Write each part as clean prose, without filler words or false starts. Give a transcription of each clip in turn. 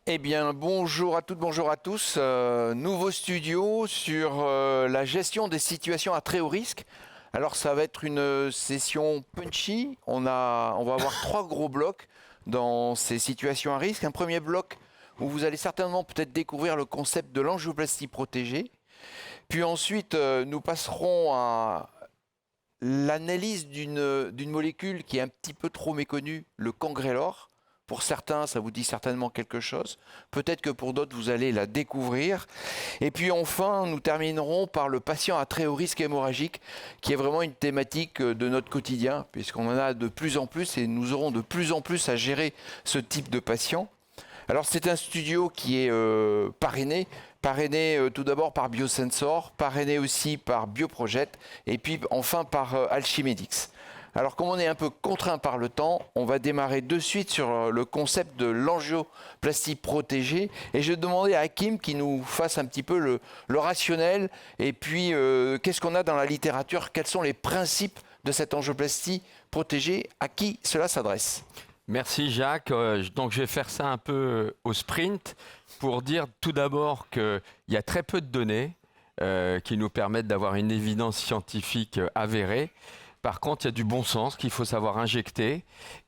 Eh bien, bonjour à toutes, bonjour à tous. Nouveau studio sur la gestion des situations à très haut risque. Alors, ça va être une session punchy. On va avoir trois gros blocs dans ces situations à risque. Un premier bloc où vous allez certainement peut-être découvrir le concept de l'angioplastie protégée. Puis ensuite, nous passerons à l'analyse d'une molécule qui est un petit peu trop méconnue, le cangrelor. Pour certains, ça vous dit certainement quelque chose. Peut-être que pour d'autres, vous allez la découvrir. Et puis enfin, nous terminerons par le patient à très haut risque hémorragique, qui est vraiment une thématique de notre quotidien, puisqu'on en a de plus en plus et nous aurons de plus en plus à gérer ce type de patient. Alors c'est un studio qui est parrainé tout d'abord par Biosensor, parrainé aussi par Bioproject et puis enfin par Alchimedix. Alors comme on est un peu contraint par le temps, on va démarrer de suite sur le concept de l'angioplastie protégée et je vais demander à Hakim qui nous fasse un petit peu le rationnel et puis qu'est-ce qu'on a dans la littérature, quels sont les principes de cette angioplastie protégée, à qui cela s'adresse. Merci Jacques. Donc je vais faire ça un peu au sprint pour dire tout d'abord qu'il y a très peu de données qui nous permettent d'avoir une évidence scientifique avérée. Par contre, il y a du bon sens qu'il faut savoir injecter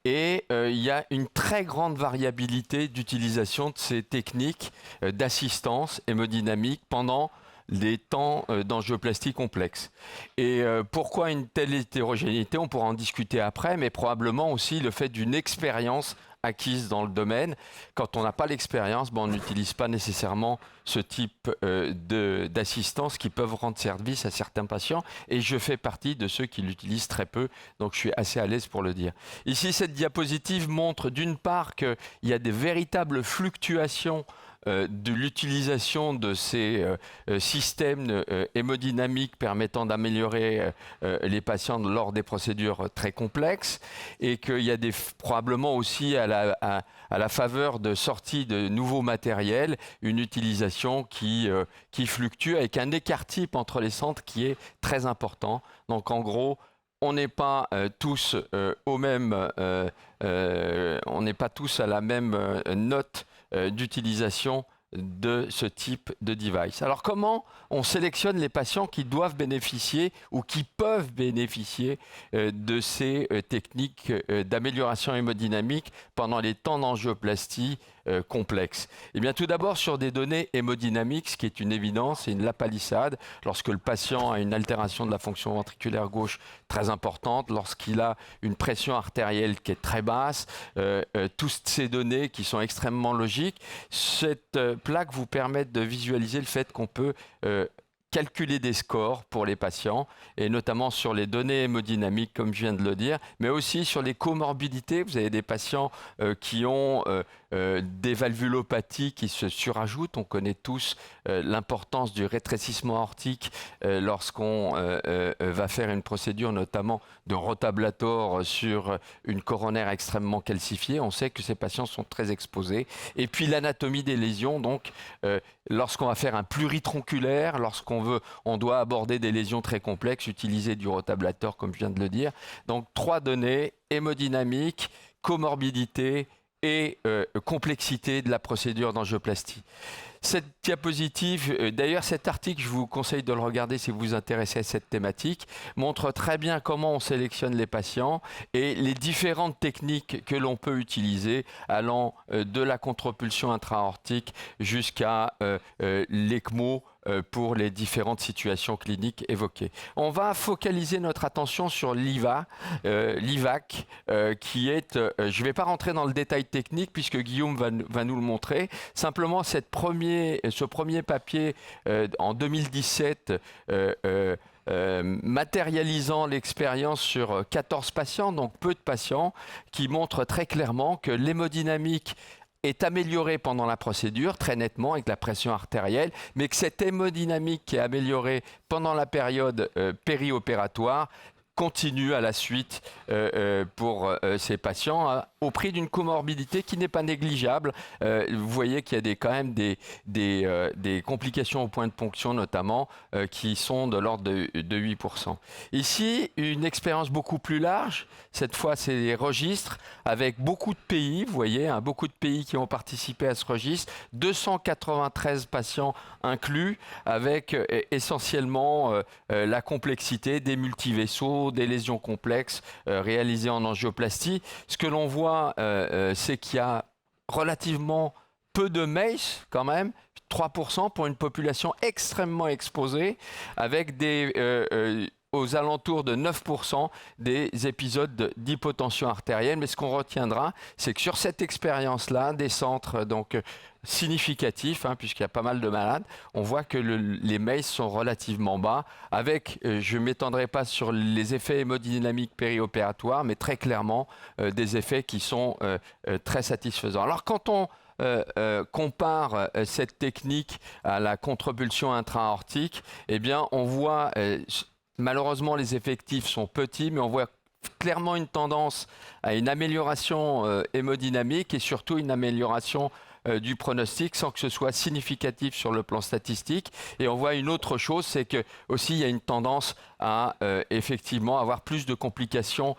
et il y a une très grande variabilité d'utilisation de ces techniques d'assistance hémodynamique pendant des temps d'angioplastie complexe. Et pourquoi une telle hétérogénéité? On pourra en discuter après, mais probablement aussi le fait d'une expérience acquise dans le domaine. Quand on n'a pas l'expérience, on n'utilise pas nécessairement ce type d'assistance qui peuvent rendre service à certains patients. Et je fais partie de ceux qui l'utilisent très peu, donc je suis assez à l'aise pour le dire. Ici, cette diapositive montre d'une part qu'il y a des véritables fluctuations de l'utilisation de ces systèmes hémodynamiques permettant d'améliorer les patients lors des procédures très complexes et qu'il y a probablement aussi à la faveur de sortie de nouveaux matériels, une utilisation qui fluctue avec un écart type entre les centres qui est très important. Donc en gros, on n'est pas tous on n'est pas tous à la même note d'utilisation de ce type de device. Alors comment on sélectionne les patients qui doivent bénéficier ou qui peuvent bénéficier de ces techniques d'amélioration hémodynamique pendant les temps d'angioplastie complexes? Eh bien, tout d'abord sur des données hémodynamiques, ce qui est une évidence, c'est la palissade. Lorsque le patient a une altération de la fonction ventriculaire gauche très importante, lorsqu'il a une pression artérielle qui est très basse, toutes ces données qui sont extrêmement logiques, cette plaque vous permet de visualiser le fait qu'on peut calculer des scores pour les patients, et notamment sur les données hémodynamiques, comme je viens de le dire, mais aussi sur les comorbidités. Vous avez des patients qui ont des valvulopathies qui se surajoutent. On connaît tous l'importance du rétrécissement aortique lorsqu'on va faire une procédure, notamment de rotablator sur une coronaire extrêmement calcifiée. On sait que ces patients sont très exposés. Et puis l'anatomie des lésions, donc lorsqu'on va faire un pluritronculaire, on doit aborder des lésions très complexes, utiliser du rotablator, comme je viens de le dire. Donc, trois données, hémodynamique, comorbidité et complexité de la procédure d'angioplastie. Cette diapositive, d'ailleurs cet article, je vous conseille de le regarder si vous vous intéressez à cette thématique, montre très bien comment on sélectionne les patients et les différentes techniques que l'on peut utiliser, allant de la contre-pulsion intra-aortique jusqu'à l'ECMO pour les différentes situations cliniques évoquées. On va focaliser notre attention sur l'IVAC, qui est, je ne vais pas rentrer dans le détail technique puisque Guillaume va nous le montrer, simplement ce premier papier en 2017 matérialisant l'expérience sur 14 patients, donc peu de patients, qui montre très clairement que l'hémodynamique est améliorée pendant la procédure, très nettement, avec la pression artérielle, mais que cette hémodynamique qui est améliorée pendant la période périopératoire continue à la suite pour ces patients au prix d'une comorbidité qui n'est pas négligeable. Vous voyez qu'il y a quand même des complications au point de ponction notamment qui sont de l'ordre de 8%. Ici, une expérience beaucoup plus large. Cette fois, c'est les registres avec beaucoup de pays. Vous voyez, beaucoup de pays qui ont participé à ce registre. 293 patients inclus avec essentiellement la complexité des multivaisseaux, des lésions complexes réalisées en angioplastie. Ce que l'on voit, c'est qu'il y a relativement peu de MACE quand même, 3% pour une population extrêmement exposée, avec aux alentours de 9% des épisodes d'hypotension artérielle. Mais ce qu'on retiendra, c'est que sur cette expérience-là, des centres significatifs, puisqu'il y a pas mal de malades, on voit que les MACE sont relativement bas, avec, je ne m'étendrai pas sur les effets hémodynamiques périopératoires, mais très clairement des effets qui sont très satisfaisants. Alors quand on compare cette technique à la contrebulsion intra-aortique, eh bien on voit... malheureusement, les effectifs sont petits, mais on voit clairement une tendance à une amélioration hémodynamique et surtout une amélioration du pronostic sans que ce soit significatif sur le plan statistique. Et on voit une autre chose, c'est que aussi il y a une tendance à effectivement avoir plus de complications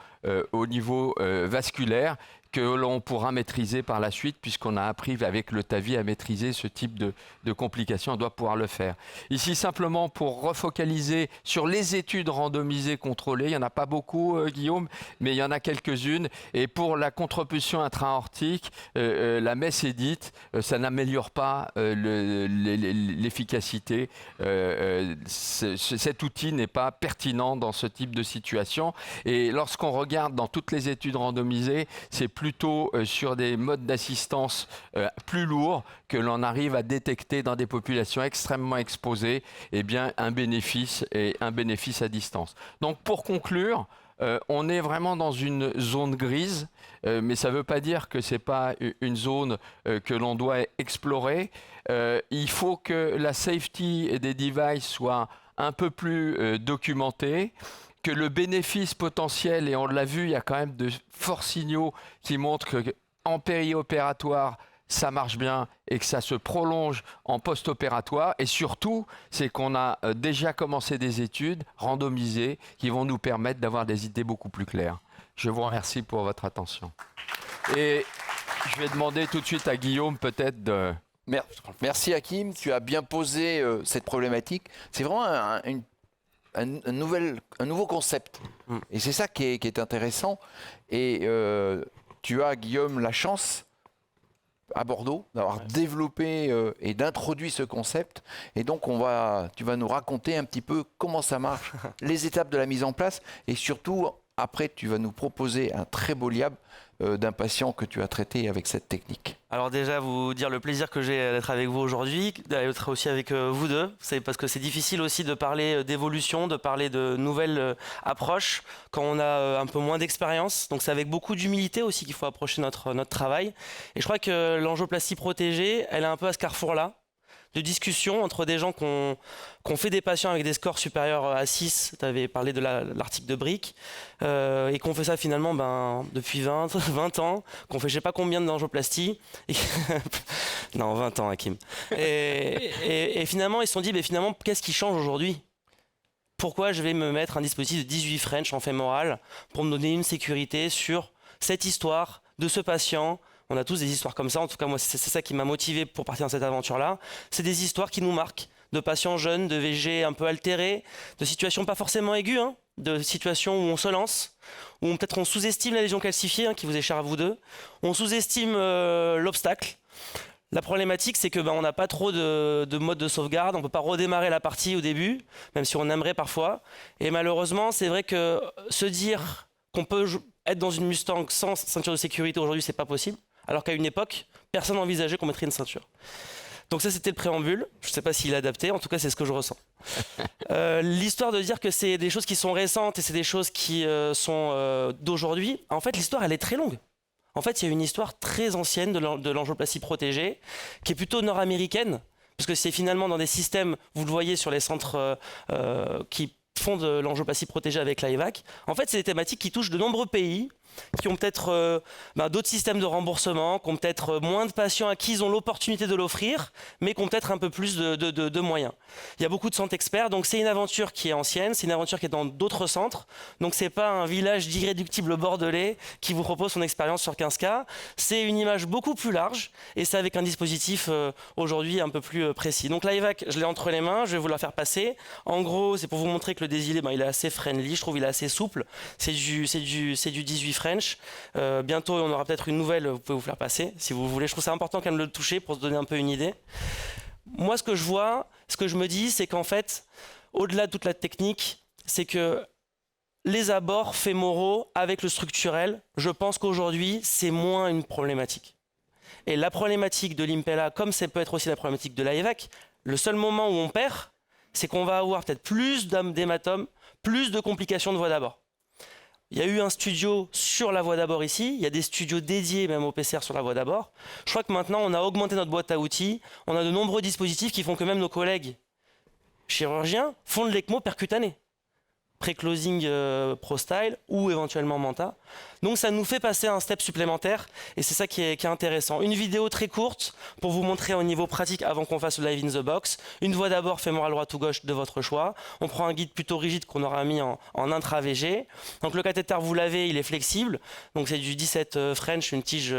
au niveau vasculaire que l'on pourra maîtriser par la suite, puisqu'on a appris avec le TAVI à maîtriser ce type de complications. On doit pouvoir le faire. Ici, simplement pour refocaliser sur les études randomisées contrôlées. Il n'y en a pas beaucoup, Guillaume, mais il y en a quelques-unes. Et pour la contrepulsion intra-aortique, la messe est dite, ça n'améliore pas l'efficacité. Cet outil n'est pas pertinent dans ce type de situation. Et lorsqu'on regarde dans toutes les études randomisées, c'est plutôt sur des modes d'assistance plus lourds que l'on arrive à détecter dans des populations extrêmement exposées un bénéfice à distance. Donc pour conclure, on est vraiment dans une zone grise, mais ça ne veut pas dire que ce n'est pas une zone que l'on doit explorer. Il faut que la safety des devices soit un peu plus documentée, que le bénéfice potentiel, et on l'a vu, il y a quand même de forts signaux qui montrent qu'en périopératoire, ça marche bien et que ça se prolonge en post-opératoire. Et surtout, c'est qu'on a déjà commencé des études randomisées qui vont nous permettre d'avoir des idées beaucoup plus claires. Je vous remercie pour votre attention. Et je vais demander tout de suite à Guillaume peut-être de... Merci Hakim, tu as bien posé cette problématique. C'est vraiment un nouveau concept. Et c'est ça qui est intéressant. Et tu as, Guillaume, la chance à Bordeaux d'avoir développé et d'introduire ce concept. Et donc, tu vas nous raconter un petit peu comment ça marche, les étapes de la mise en place. Et surtout, après, tu vas nous proposer un très beau liable d'un patient que tu as traité avec cette technique. Alors déjà, vous dire le plaisir que j'ai d'être avec vous aujourd'hui, d'être aussi avec vous deux. C'est parce que c'est difficile aussi de parler d'évolution, de parler de nouvelles approches quand on a un peu moins d'expérience. Donc c'est avec beaucoup d'humilité aussi qu'il faut approcher notre travail. Et je crois que l'angioplastie protégée, elle est un peu à ce carrefour-là de discussion entre des gens qui ont fait des patients avec des scores supérieurs à 6, tu avais parlé de l'article de Brick, et qu'on fait ça finalement depuis 20 ans, qu'on fait je sais pas combien d'angioplastie. Non, 20 ans, Hakim. Et finalement, ils se sont dit, finalement, qu'est-ce qui change aujourd'hui ? Pourquoi je vais me mettre un dispositif de 18 French en fémoral pour me donner une sécurité sur cette histoire de ce patient ? On a tous des histoires comme ça. En tout cas, moi, c'est ça qui m'a motivé pour partir dans cette aventure-là. C'est des histoires qui nous marquent, de patients jeunes, de VG un peu altérés, de situations pas forcément aiguës, de situations où on se lance, où peut-être on sous-estime la lésion calcifiée, qui vous est chère à vous deux. On sous-estime l'obstacle. La problématique, c'est que on n'a pas trop de mode de sauvegarde. On ne peut pas redémarrer la partie au début, même si on aimerait parfois. Et malheureusement, c'est vrai que se dire qu'on peut être dans une Mustang sans ceinture de sécurité aujourd'hui, c'est pas possible. Alors qu'à une époque, personne n'envisageait qu'on mettrait une ceinture. Donc ça, c'était le préambule. Je ne sais pas s'il est adapté, en tout cas, c'est ce que je ressens. L'histoire de dire que c'est des choses qui sont récentes et c'est des choses qui sont d'aujourd'hui, en fait, l'histoire, elle est très longue. En fait, il y a une histoire très ancienne de l'angioplastie protégée, qui est plutôt nord-américaine, parce que c'est finalement dans des systèmes, vous le voyez sur les centres qui font de l'angioplastie protégée avec l'AEVAC. En fait, c'est des thématiques qui touchent de nombreux pays, qui ont peut-être d'autres systèmes de remboursement, qui ont peut-être moins de patients à qui ils ont l'opportunité de l'offrir, mais qui ont peut-être un peu plus de moyens. Il y a beaucoup de centres experts, donc c'est une aventure qui est ancienne, c'est une aventure qui est dans d'autres centres, donc c'est pas un village d'irréductibles bordelais qui vous propose son expérience sur 15 cas, c'est une image beaucoup plus large, et c'est avec un dispositif aujourd'hui un peu plus précis. Donc l'AEVAC, je l'ai entre les mains, je vais vous la faire passer. En gros, c'est pour vous montrer que le désilé, il est assez friendly, je trouve il est assez souple, c'est du 18 French. Bientôt, on aura peut-être une nouvelle, vous pouvez vous faire passer si vous voulez. Je trouve ça important quand même de le toucher pour se donner un peu une idée. Moi, ce que je vois, ce que je me dis, c'est qu'en fait, au-delà de toute la technique, c'est que les abords fémoraux avec le structurel, je pense qu'aujourd'hui, c'est moins une problématique. Et la problématique de l'Impella, comme ça peut être aussi la problématique de l'AEVAC, le seul moment où on perd, c'est qu'on va avoir peut-être plus d'hématomes, plus de complications de voie d'abord. Il y a eu un studio sur la voie d'abord ici, il y a des studios dédiés même au PCR sur la voie d'abord. Je crois que maintenant on a augmenté notre boîte à outils, on a de nombreux dispositifs qui font que même nos collègues chirurgiens font de l'ECMO percutané. Pré-closing ProStyle ou éventuellement Manta. Donc ça nous fait passer un step supplémentaire et c'est ça qui est intéressant. Une vidéo très courte pour vous montrer au niveau pratique avant qu'on fasse le live in the box. Une voie d'abord fémorale droite ou gauche de votre choix. On prend un guide plutôt rigide qu'on aura mis en intra-VG. Donc le cathéter, vous l'avez, il est flexible. Donc c'est du 17 French, une tige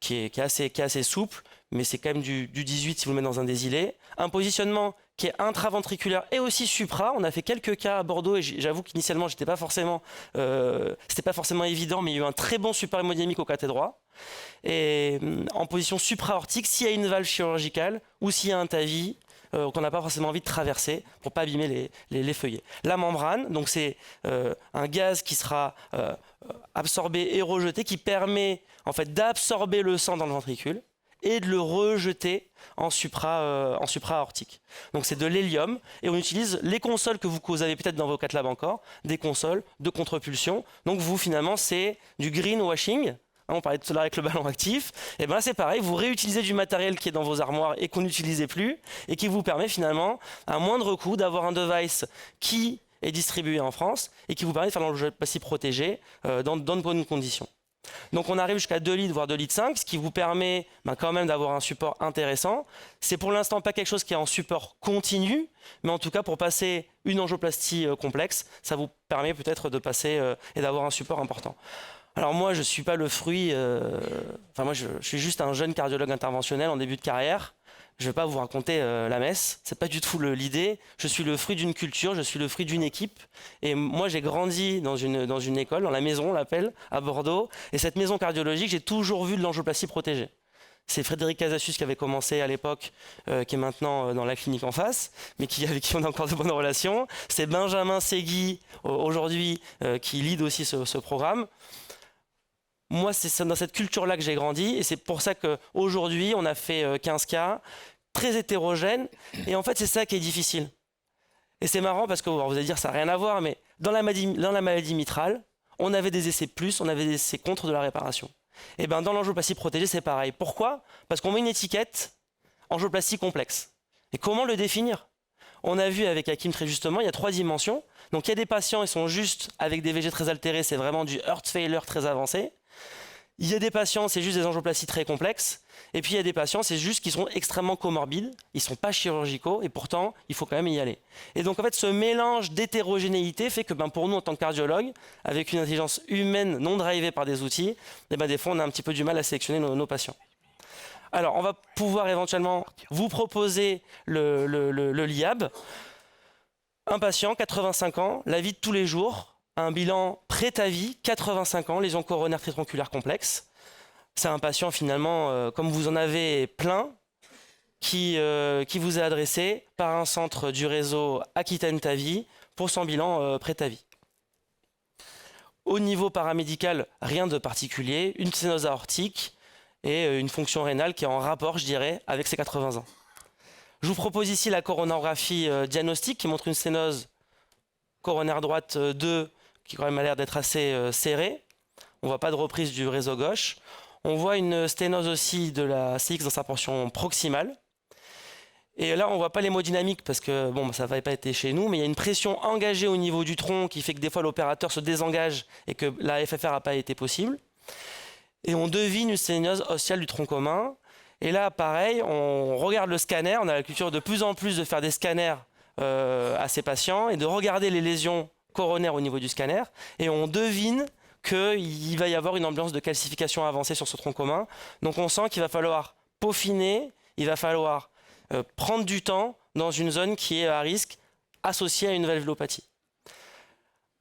qui est assez souple, mais c'est quand même du 18 si vous le mettez dans un désilé. Un positionnement qui est intraventriculaire et aussi supra. On a fait quelques cas à Bordeaux et j'avoue qu'initialement, c'était pas forcément évident, mais il y a eu un très bon support hémodynamique au cathé droit. Et en position supra-aortique, s'il y a une valve chirurgicale ou s'il y a un TAVI qu'on n'a pas forcément envie de traverser pour pas abîmer les feuillets. La membrane, donc c'est un gaz qui sera absorbé et rejeté, qui permet en fait d'absorber le sang dans le ventricule et de le rejeter en supra-aortique. Donc c'est de l'hélium et on utilise les consoles que vous avez peut-être dans vos cath labs encore, des consoles de contre-pulsion. Donc vous finalement c'est du greenwashing. On parlait tout à l'heure avec le ballon actif. Et bien là c'est pareil, vous réutilisez du matériel qui est dans vos armoires et qu'on n'utilisait plus et qui vous permet finalement à moindre coût d'avoir un device qui est distribué en France et qui vous permet de faire l'angioplastie protégée dans de bonnes conditions. Donc on arrive jusqu'à 2 litres, voire 2 litres 5, ce qui vous permet quand même d'avoir un support intéressant. C'est pour l'instant pas quelque chose qui est en support continu, mais en tout cas pour passer une angioplastie complexe, ça vous permet peut-être de passer et d'avoir un support important. Alors moi je ne suis pas le fruit, moi je suis juste un jeune cardiologue interventionnel en début de carrière. Je ne vais pas vous raconter la messe, c'est pas du tout l'idée. Je suis le fruit d'une culture, je suis le fruit d'une équipe. Et moi, j'ai grandi dans une école, dans la maison, on l'appelle, à Bordeaux. Et cette maison cardiologique, j'ai toujours vu de l'angioplastie protégée. C'est Frédéric Casassus qui avait commencé à l'époque, qui est maintenant dans la clinique en face, mais avec qui on a encore de bonnes relations. C'est Benjamin Segui, aujourd'hui, qui lead aussi ce programme. Moi, c'est dans cette culture-là que j'ai grandi et c'est pour ça qu'aujourd'hui, on a fait 15 cas, très hétérogènes. Et en fait, c'est ça qui est difficile. Et c'est marrant parce que vous allez dire ça n'a rien à voir, mais dans la maladie mitrale, on avait des essais plus, on avait des essais contre de la réparation. Et bien dans l'angioplastie protégée, c'est pareil. Pourquoi? Parce qu'on met une étiquette angioplastie complexe. Et comment le définir? On a vu avec Hakim très justement, il y a 3 dimensions. Donc il y a des patients, ils sont juste avec des VG très altérés, c'est vraiment du heart failure très avancé. Il y a des patients, c'est juste des angioplasties très complexes. Et puis il y a des patients, c'est juste qu'ils sont extrêmement comorbides, ils ne sont pas chirurgicaux et pourtant, il faut quand même y aller. Et donc en fait, ce mélange d'hétérogénéité fait que pour nous, en tant que cardiologue, avec une intelligence humaine non drivée par des outils, des fois, on a un petit peu du mal à sélectionner nos patients. Alors, on va pouvoir éventuellement vous proposer le LIAB. Un patient, 85 ans, la vie de tous les jours, un bilan pré-TAVI, 85 ans, lésion coronaire tritronculaire complexe. C'est un patient finalement, comme vous en avez plein, qui vous est adressé par un centre du réseau Aquitaine TAVI pour son bilan pré-TAVI. Au niveau paramédical, rien de particulier, une sténose aortique et une fonction rénale qui est en rapport, je dirais, avec ses 80 ans. Je vous propose ici la coronarographie diagnostique qui montre une sténose coronaire droite 2 qui quand même a l'air d'être assez serrée. On ne voit pas de reprise du réseau gauche. On voit une sténose aussi de la CX dans sa portion proximale. Et là, on ne voit pas l'hémodynamique parce que bon, ça n'avait pas été chez nous, mais il y a une pression engagée au niveau du tronc qui fait que des fois l'opérateur se désengage et que la FFR n'a pas été possible. Et on devine une sténose osseale du tronc commun. Et là, pareil, on regarde le scanner. On a la culture de plus en plus de faire des scanners à ces patients et de regarder les lésions coronaires au niveau du scanner. Et on devine qu'il va y avoir une ambiance de calcification avancée sur ce tronc commun. Donc on sent qu'il va falloir peaufiner, il va falloir prendre du temps dans une zone qui est à risque associée à une valvulopathie.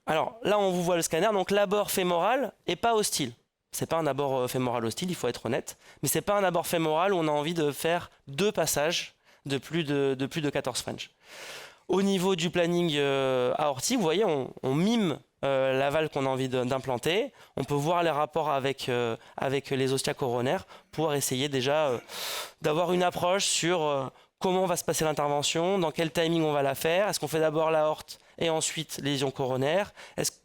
Alors là, on vous voit le scanner, donc l'abord fémoral n'est pas hostile. Ce n'est pas un abord fémoral hostile, il faut être honnête, mais ce n'est pas un abord fémoral où on a envie de faire 2 passages de plus de 14 French. Au niveau du planning aortique, vous voyez, on mime la valve qu'on a envie d'implanter. On peut voir les rapports avec les ostia coronaires pour essayer déjà d'avoir une approche sur comment va se passer l'intervention, dans quel timing on va la faire. Est-ce qu'on fait d'abord l'aorte et ensuite les lésions coronaires?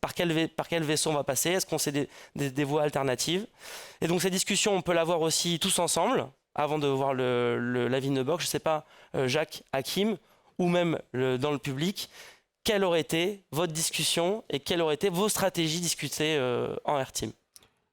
Par quel vaisseau on va passer? Est-ce qu'on sait des voies alternatives? Et donc cette discussion, on peut l'avoir aussi tous ensemble avant de voir la Vinebox. Je ne sais pas, Jacques, Hakim, ou même dans le public, quelle aurait été votre discussion et quelles auraient été vos stratégies discutées en R-Team?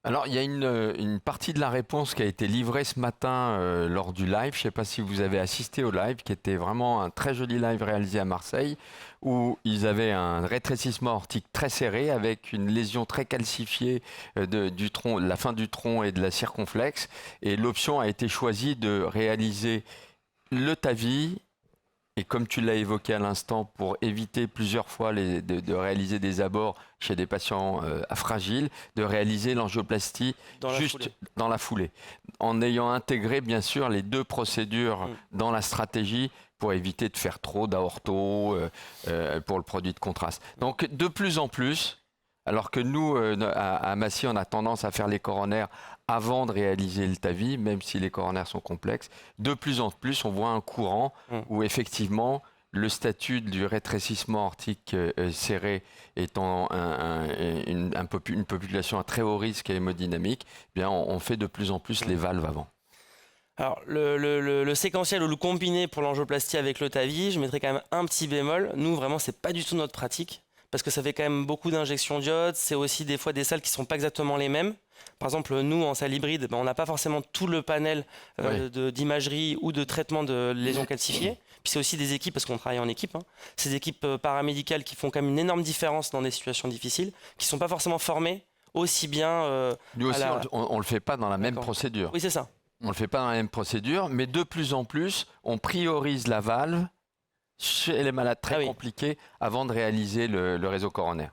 Alors, il y a une partie de la réponse qui a été livrée ce matin lors du live. Je ne sais pas si vous avez assisté au live, qui était vraiment un très joli live réalisé à Marseille, où ils avaient un rétrécissement aortique très serré avec une lésion très calcifiée du tronc, de la fin du tronc et de la circonflexe. Et l'option a été choisie de réaliser le TAVI. Et comme tu l'as évoqué à l'instant, pour éviter plusieurs fois de réaliser des abords chez des patients fragiles, de réaliser l'angioplastie juste dans la foulée, en ayant intégré bien sûr les 2 procédures dans la stratégie pour éviter de faire trop d'aorto pour le produit de contraste. Donc de plus en plus, alors que nous, à Massy, on a tendance à faire les coronaires avant de réaliser le TAVI, même si les coronaires sont complexes, de plus en plus, on voit un courant où effectivement, le statut du rétrécissement aortique serré étant une population à très haut risque et hémodynamique, eh bien, on fait de plus en plus les valves avant. Alors, le séquentiel ou le combiné pour l'angioplastie avec le TAVI, je mettrais quand même un petit bémol. Nous, vraiment, c'est pas du tout notre pratique, parce que ça fait quand même beaucoup d'injections d'iode. C'est aussi des fois des salles qui ne sont pas exactement les mêmes. Par exemple, nous, en salle hybride, on n'a pas forcément tout le panel d'imagerie ou de traitement de lésions calcifiées. Puis c'est aussi des équipes, parce qu'on travaille en équipe, hein. C'est des équipes paramédicales qui font quand même une énorme différence dans des situations difficiles, qui ne sont pas forcément formées aussi bien. Nous aussi, on ne le fait pas dans la même procédure. Oui, c'est ça. On ne le fait pas dans la même procédure, mais de plus en plus, on priorise la valve chez les malades très compliqués avant de réaliser le réseau coronaire.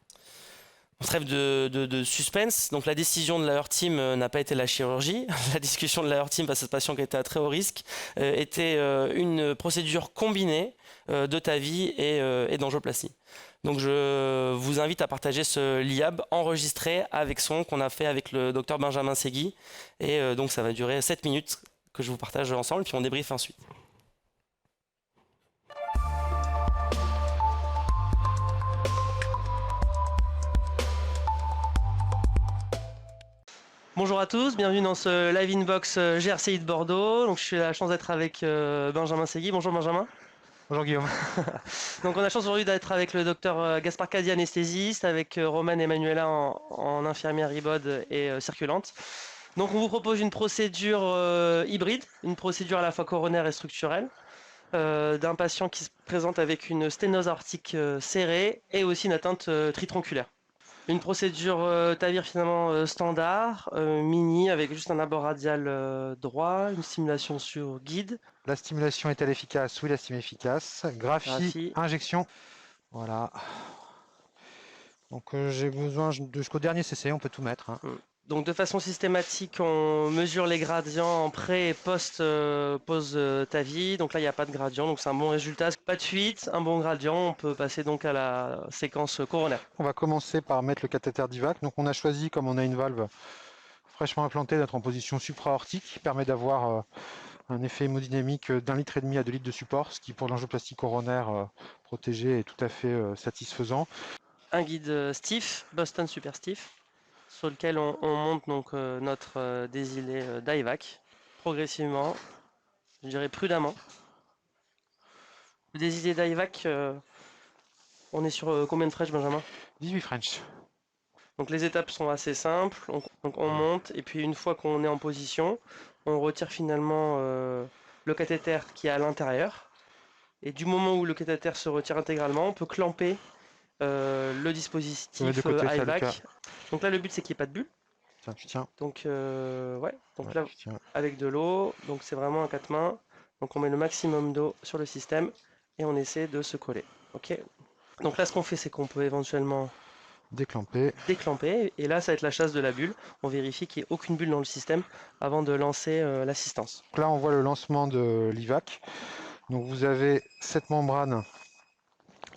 On trêve de suspense. Donc la décision de la R-Team n'a pas été la chirurgie. La discussion de la R-Team face à ce patient qui était à très haut risque était une procédure combinée de TAVI et d'angioplastie. Donc je vous invite à partager ce LIAB enregistré avec son qu'on a fait avec le docteur Benjamin Segui. Et donc ça va durer 7 minutes que je vous partage ensemble, puis on débriefe ensuite. Bonjour à tous, bienvenue dans ce Live Inbox GRCI de Bordeaux. Donc, je suis la chance d'être avec Benjamin Segui. Bonjour Benjamin. Bonjour Guillaume. Donc on a la chance aujourd'hui d'être avec le docteur Gaspard Cadi, anesthésiste, avec Romane Emanuela en infirmière IBOD et circulante. Donc on vous propose une procédure hybride, une procédure à la fois coronaire et structurelle, d'un patient qui se présente avec une sténose aortique serrée et aussi une atteinte tritronculaire. Une procédure TAVIR finalement standard, mini, avec juste un abord radial droit, une stimulation sur guide. La stimulation est-elle efficace? Oui, la stim est efficace. Graphie, injection. Voilà. Donc j'ai besoin jusqu'au dernier CC, on peut tout mettre. Hein. Donc de façon systématique, on mesure les gradients en pré et post pause TAVI. Donc là, il n'y a pas de gradient, donc c'est un bon résultat. Pas de fuite, un bon gradient. On peut passer donc à la séquence coronaire. On va commencer par mettre le cathéter d'IVAC. Donc on a choisi, comme on a une valve fraîchement implantée, d'être en position supra-aortique, qui permet d'avoir un effet hémodynamique d'1,5 litre à 2 litres de support, ce qui pour l'angioplastie coronaire protégée est tout à fait satisfaisant. Un guide stiff, Boston Super Stiff, sur lequel on monte donc notre désilé d'IVAC progressivement, je dirais prudemment. Des idées d'IVAC, on est sur combien de French, Benjamin? 18 French. Donc les étapes sont assez simples. Donc on monte et puis une fois qu'on est en position, on retire finalement le cathéter qui est à l'intérieur. Et du moment où le cathéter se retire intégralement, on peut clamper le dispositif Ouais, de côté, ça, IVAC. Lucas. Donc là, le but c'est qu'il n'y ait pas de bulle. Tiens, tu tiens. Donc ouais. Donc Ouais, là, tu tiens. avec de l'eau, donc c'est vraiment un 4 mains. Donc on met le maximum d'eau sur le système et on essaie de se coller. Ok. Donc là, ce qu'on fait, c'est qu'on peut éventuellement Déclamper. déclamper et là, ça va être la chasse de la bulle. On vérifie qu'il n'y ait aucune bulle dans le système avant de lancer l'assistance. Donc là, on voit le lancement de l'IVAC. Donc vous avez cette membrane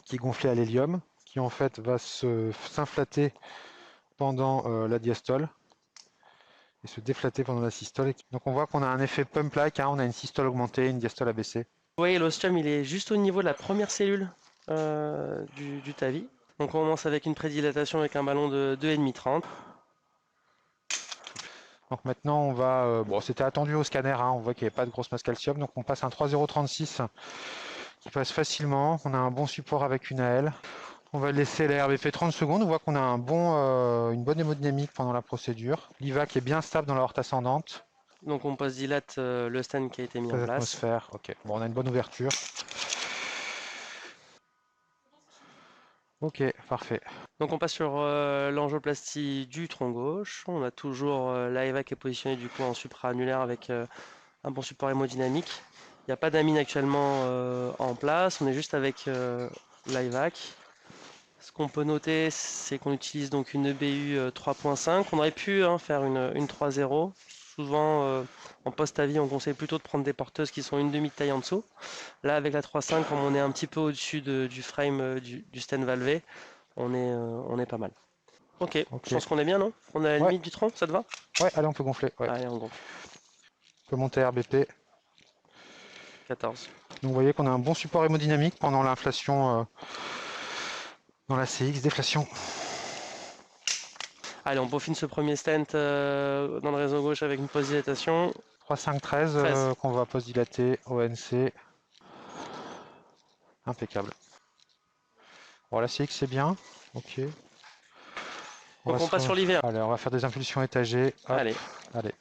qui est gonflée à l'hélium, qui en fait va s'inflater pendant la diastole et se déflater pendant la systole. Donc on voit qu'on a un effet pump-like, hein, on a une systole augmentée, une diastole abaissée. Vous voyez, l'ostium, il est juste au niveau de la première cellule du TAVI. Donc on commence avec une prédilatation avec un ballon de 2,5 30. Donc maintenant on va, bon c'était attendu au scanner, hein, on voit qu'il n'y avait pas de grosse masse calcium, donc on passe un 3,036 qui passe facilement, on a un bon support avec une AL. On va laisser la RBP 30 secondes, on voit qu'on a une bonne hémodynamique pendant la procédure. L'IVAC est bien stable dans la horte ascendante. Donc on post-dilate le stand qui a été mis en 13 place. atmosphères, ok. Bon, on a une bonne ouverture. Ok, parfait. Donc on passe sur l'angioplastie du tronc gauche. On a toujours l'AEVA qui est positionné du coup en supraannulaire avec un bon support hémodynamique. Il n'y a pas d'amine actuellement en place. On est juste avec l'IVAC. Ce qu'on peut noter, c'est qu'on utilise donc une EBU 3.5. On aurait pu faire une 3.0. Souvent, en post-avis, on conseille plutôt de prendre des porteuses qui sont une demi-taille en dessous. Là, avec la 3.5, comme on est un petit peu au-dessus du frame du stand valvé, on est pas mal. Ok, je pense qu'on est bien, non? On est à la Ouais. limite du tronc, ça te va? Ouais, allez, on peut gonfler. Ouais. Allez, on gonfle. On peut monter RBP. 14. Donc vous voyez qu'on a un bon support hémodynamique pendant l'inflation dans la CX, déflation. Allez, on peaufine ce premier stent dans le réseau gauche avec une post-dilatation. 3,513 13. qu'on va post-dilater, ONC. Impeccable. Bon, la CX c'est bien. Ok. Donc on passe sur l'IVA. Allez, on va faire des impulsions étagées. Hop. Allez. Allez.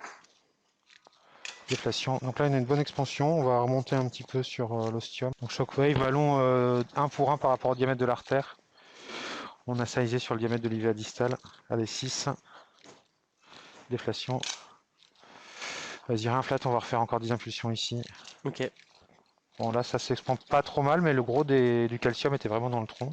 Déflation. Donc là, on a une bonne expansion. On va remonter un petit peu sur l'ostium. Donc shockwave, ballon 1 pour 1 par rapport au diamètre de l'artère. On a sizé sur le diamètre de l'IVA distal. Allez, 6. Déflation. Vas-y, réinflate, on va refaire encore des impulsions ici. Ok. Bon, là, ça s'expand pas trop mal, mais le gros du calcium était vraiment dans le tronc.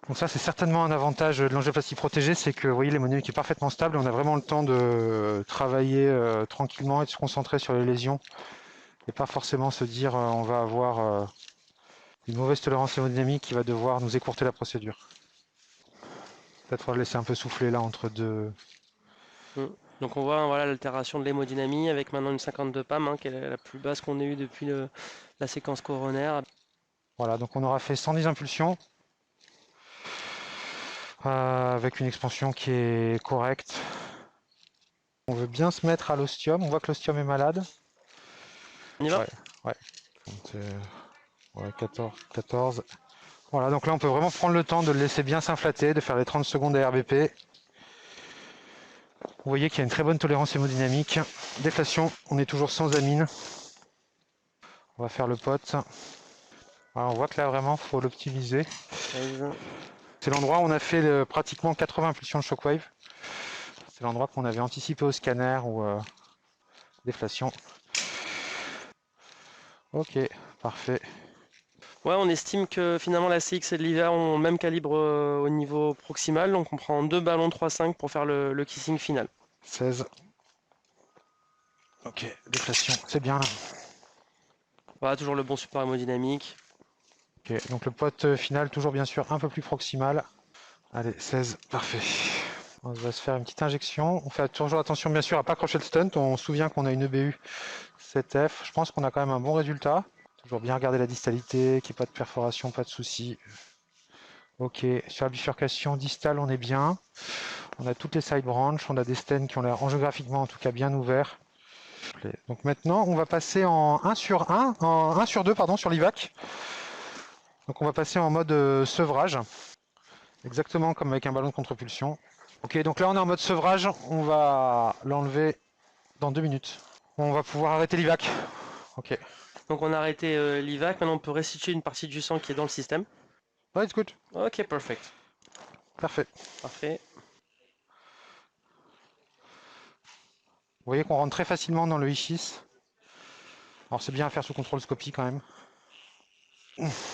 Donc ça, c'est certainement un avantage de l'angioplastie protégée, c'est que vous voyez, l'hémodynamique est parfaitement stable et on a vraiment le temps de travailler tranquillement et de se concentrer sur les lésions. Et pas forcément se dire on va avoir une mauvaise tolérance hémodynamique qui va devoir nous écourter la procédure. Peut-être faut le laisser un peu souffler là entre deux. Donc on voit voilà, l'altération de l'hémodynamie avec maintenant une 52 PAM, qui est la plus basse qu'on ait eue depuis la séquence coronaire. Voilà, donc on aura fait 110 impulsions avec une expansion qui est correcte. On veut bien se mettre à l'ostium, on voit que l'ostium est malade. On y va? Ouais. Donc, ouais, 14. Voilà, donc là on peut vraiment prendre le temps de le laisser bien s'inflater, de faire les 30 secondes à RBP. Vous voyez qu'il y a une très bonne tolérance hémodynamique. Déflation, on est toujours sans amine. On va faire le pot. Voilà, on voit que là vraiment il faut l'optimiser. C'est l'endroit où on a fait pratiquement 80 impulsions de shockwave. C'est l'endroit qu'on avait anticipé au scanner ou déflation. Ok, parfait. Ouais, on estime que finalement la CX et l'IVA ont le même calibre au niveau proximal, donc on prend 2 ballons 3.5 pour faire le kissing final. 16. Ok, déflation, c'est bien là. Voilà, toujours le bon support hémodynamique. Ok, donc le pot final, toujours bien sûr un peu plus proximal. Allez, 16, parfait. On va se faire une petite injection. On fait toujours attention bien sûr à pas accrocher le stunt. On se souvient qu'on a une EBU 7F. Je pense qu'on a quand même un bon résultat. Toujours bien regarder la distalité, qu'il n'y ait pas de perforation, pas de souci. Ok, sur la bifurcation distale, on est bien. On a toutes les side branches, on a des stents qui ont l'air angiographiquement en tout cas bien ouverts. Donc maintenant, on va passer en 1 sur 2 pardon, sur l'IVAC. Donc on va passer en mode sevrage, exactement comme avec un ballon de contre-pulsion. Ok, donc là on est en mode sevrage, on va l'enlever dans 2 minutes. On va pouvoir arrêter l'IVAC. Ok. Donc on a arrêté l'IVAC, maintenant on peut restituer une partie du sang qui est dans le système. Ouais, it's good. Ok, perfect. Parfait. Parfait. Vous voyez qu'on rentre très facilement dans le I6. Alors c'est bien à faire sous contrôle Scopy quand même.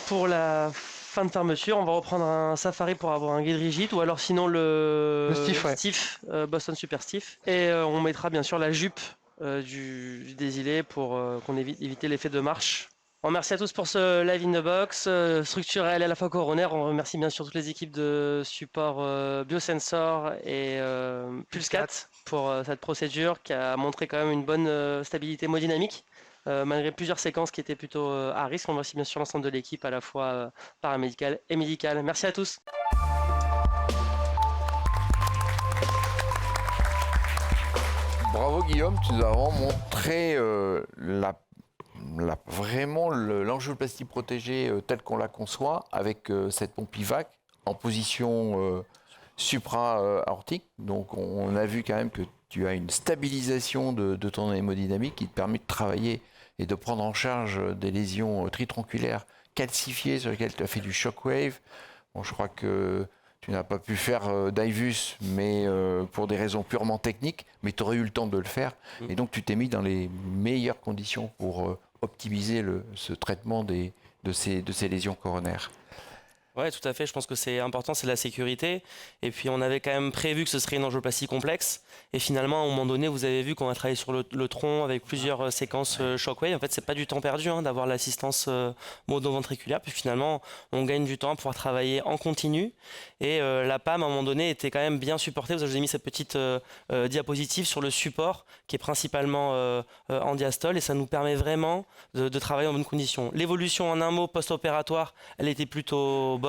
Pour la fin de fermeture, on va reprendre un Safari pour avoir un guide rigide ou alors sinon le stiff, ouais. stiff, Boston Super Stiff. Et on mettra bien sûr la jupe du désilé pour qu'on éviter l'effet de marche. On remercie à tous pour ce live in the box, structurel et à la fois coronaire. On remercie bien sûr toutes les équipes de support Biosensor et Pulse4 pour cette procédure qui a montré quand même une bonne stabilité hémodynamique. Malgré plusieurs séquences qui étaient plutôt à risque. On remercie bien sûr l'ensemble de l'équipe, à la fois paramédicale et médicale. Merci à tous. Bravo Guillaume, tu nous as vraiment montré vraiment l'angioplastie protégée telle qu'on la conçoit avec cette pompe IVAC en position supra-aortique. Donc on a vu quand même que tu as une stabilisation de ton hémodynamique qui te permet de travailler et de prendre en charge des lésions tritronculaires calcifiées sur lesquelles tu as fait du shockwave. Bon, je crois que tu n'as pas pu faire d'IVUS, mais pour des raisons purement techniques, mais tu aurais eu le temps de le faire. Et donc tu t'es mis dans les meilleures conditions pour optimiser ce traitement de ces lésions coronaires. Ouais, tout à fait. Je pense que c'est important, c'est la sécurité. Et puis, on avait quand même prévu que ce serait une angioplastie complexe. Et finalement, à un moment donné, vous avez vu qu'on a travaillé sur le tronc avec plusieurs séquences shockwave. En fait, c'est pas du temps perdu d'avoir l'assistance mono-ventriculaire. Puis finalement, on gagne du temps à pouvoir travailler en continu. Et la PAM, à un moment donné, était quand même bien supportée. Vous avez mis cette petite diapositive sur le support qui est principalement en diastole. Et ça nous permet vraiment de travailler en bonnes conditions. L'évolution, en un mot, post-opératoire, elle était plutôt bonne.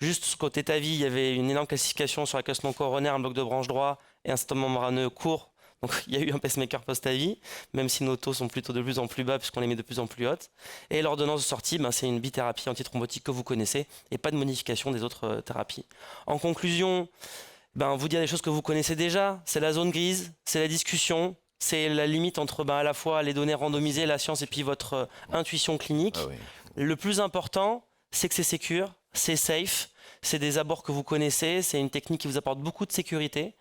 Juste côté TAVI, il y avait une énorme calcification sur la caisse non coronaire, un bloc de branche droit et un stoma membraneux court. Donc il y a eu un pacemaker post-TAVI, même si nos taux sont plutôt de plus en plus bas puisqu'on les met de plus en plus hautes. Et l'ordonnance de sortie, c'est une bithérapie antithrombotique que vous connaissez et pas de modification des autres thérapies. En conclusion, vous dire des choses que vous connaissez déjà, c'est la zone grise, c'est la discussion, c'est la limite entre à la fois les données randomisées, la science et puis votre intuition clinique. Ah oui. Le plus important, c'est que c'est sécure, c'est safe, c'est des abords que vous connaissez, c'est une technique qui vous apporte beaucoup de sécurité.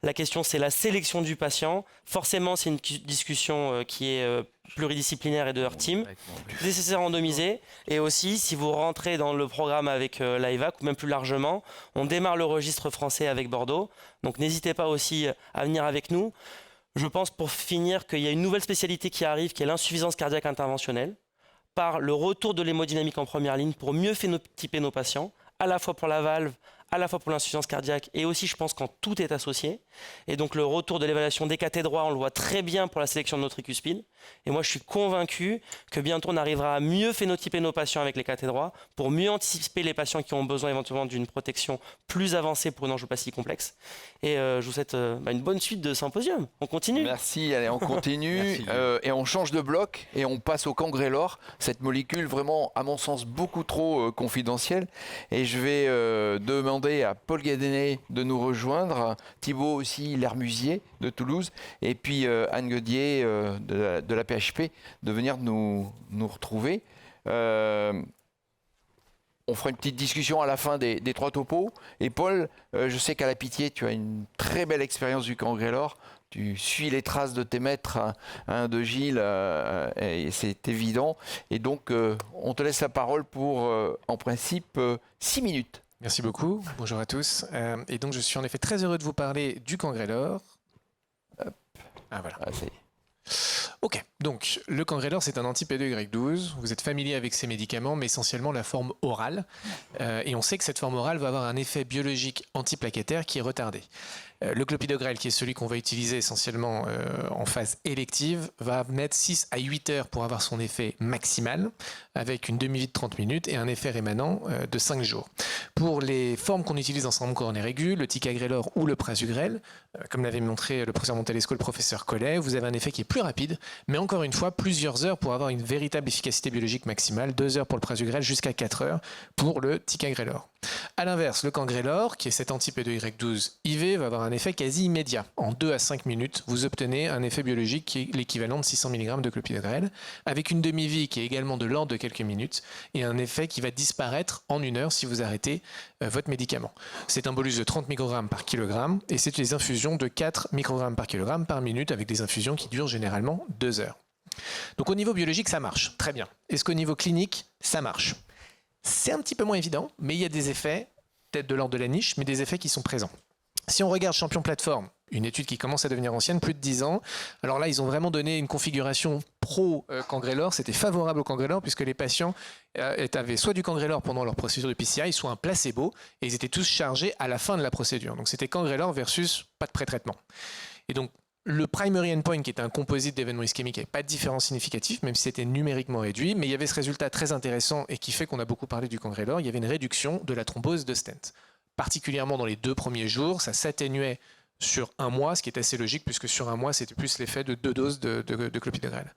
La question, c'est la sélection du patient. Forcément, c'est une discussion qui est pluridisciplinaire et de leur team. Nécessaire randomisé. Et aussi, si vous rentrez dans le programme avec l'IVAC, ou même plus largement, on démarre le registre français avec Bordeaux. Donc n'hésitez pas aussi à venir avec nous. Je pense, pour finir, qu'il y a une nouvelle spécialité qui arrive, qui est l'insuffisance cardiaque interventionnelle, par le retour de l'hémodynamique en première ligne pour mieux phénotyper nos patients, à la fois pour la valve, à la fois pour l'insuffisance cardiaque et aussi, je pense, quand tout est associé. Et donc, le retour de l'évaluation des cathéters droits, on le voit très bien pour la sélection de nos tricuspides. Et moi, je suis convaincu que bientôt, on arrivera à mieux phénotyper nos patients avec les cathéters droits pour mieux anticiper les patients qui ont besoin éventuellement d'une protection plus avancée pour une angioplastie complexe. Et je vous souhaite une bonne suite de symposium. On continue. Merci, allez, on continue. Et on change de bloc et on passe au cangrelor, cette molécule vraiment, à mon sens, beaucoup trop confidentielle. Et je vais demander à Paul Gadenet de nous rejoindre, Thibaut aussi, Lermusier de Toulouse, et puis Anne Guedier de la PHP de venir nous retrouver. On fera une petite discussion à la fin des 3 topos. Et Paul, je sais qu'à la Pitié, tu as une très belle expérience du cangrelor. Tu suis les traces de tes maîtres de Gilles, et c'est évident. Et donc, on te laisse la parole pour, en principe, 6 minutes. Merci beaucoup, bonjour à tous. Et donc je suis en effet très heureux de vous parler du cangrelor. Ah voilà. Ah, ça y est. Ok, donc le cangrelor c'est un anti-P2Y12. Vous êtes familier avec ces médicaments, mais essentiellement la forme orale. Et on sait que cette forme orale va avoir un effet biologique antiplaquettaire qui est retardé. Le clopidogrel, qui est celui qu'on va utiliser essentiellement en phase élective, va mettre 6 à 8 heures pour avoir son effet maximal, avec une demi-vie de 30 minutes et un effet rémanent de 5 jours. Pour les formes qu'on utilise en syndrome coronaire aigu, le ticagrelor ou le prasugrel, comme l'avait montré le professeur Montelesco, le professeur Collet, vous avez un effet qui est plus rapide, mais encore une fois, plusieurs heures pour avoir une véritable efficacité biologique maximale, 2 heures pour le prasugrel jusqu'à 4 heures pour le ticagrelor. A l'inverse, le cangrelor, qui est cet anti-P2Y12 IV, va avoir un effet quasi immédiat. En 2 à 5 minutes, vous obtenez un effet biologique qui est l'équivalent de 600 mg de clopidogrel, avec une demi-vie qui est également de l'ordre de quelques minutes, et un effet qui va disparaître en 1 heure si vous arrêtez votre médicament. C'est un bolus de 30 microgrammes par kilogramme, et c'est des infusions de 4 microgrammes par kilogramme par minute, avec des infusions qui durent généralement 2 heures. Donc au niveau biologique, ça marche, très bien. Est-ce qu'au niveau clinique, ça marche ? C'est un petit peu moins évident, mais il y a des effets, peut-être de l'ordre de la niche, mais des effets qui sont présents. Si on regarde Champion Plateforme, une étude qui commence à devenir ancienne, plus de 10 ans, alors là, ils ont vraiment donné une configuration pro-cangrelor, c'était favorable au cangrelor, puisque les patients avaient soit du cangrelor pendant leur procédure de PCI, soit un placebo, et ils étaient tous chargés à la fin de la procédure. Donc c'était cangrelor versus pas de pré-traitement. Et donc, le primary endpoint, qui est un composite d'événements ischémiques, n'avait pas de différence significative, même si c'était numériquement réduit, mais il y avait ce résultat très intéressant et qui fait qu'on a beaucoup parlé du cangrelor, il y avait une réduction de la thrombose de stent. Particulièrement dans les 2 premiers jours, ça s'atténuait sur 1 mois, ce qui est assez logique, puisque sur 1 mois, c'était plus l'effet de 2 doses de clopidogrel.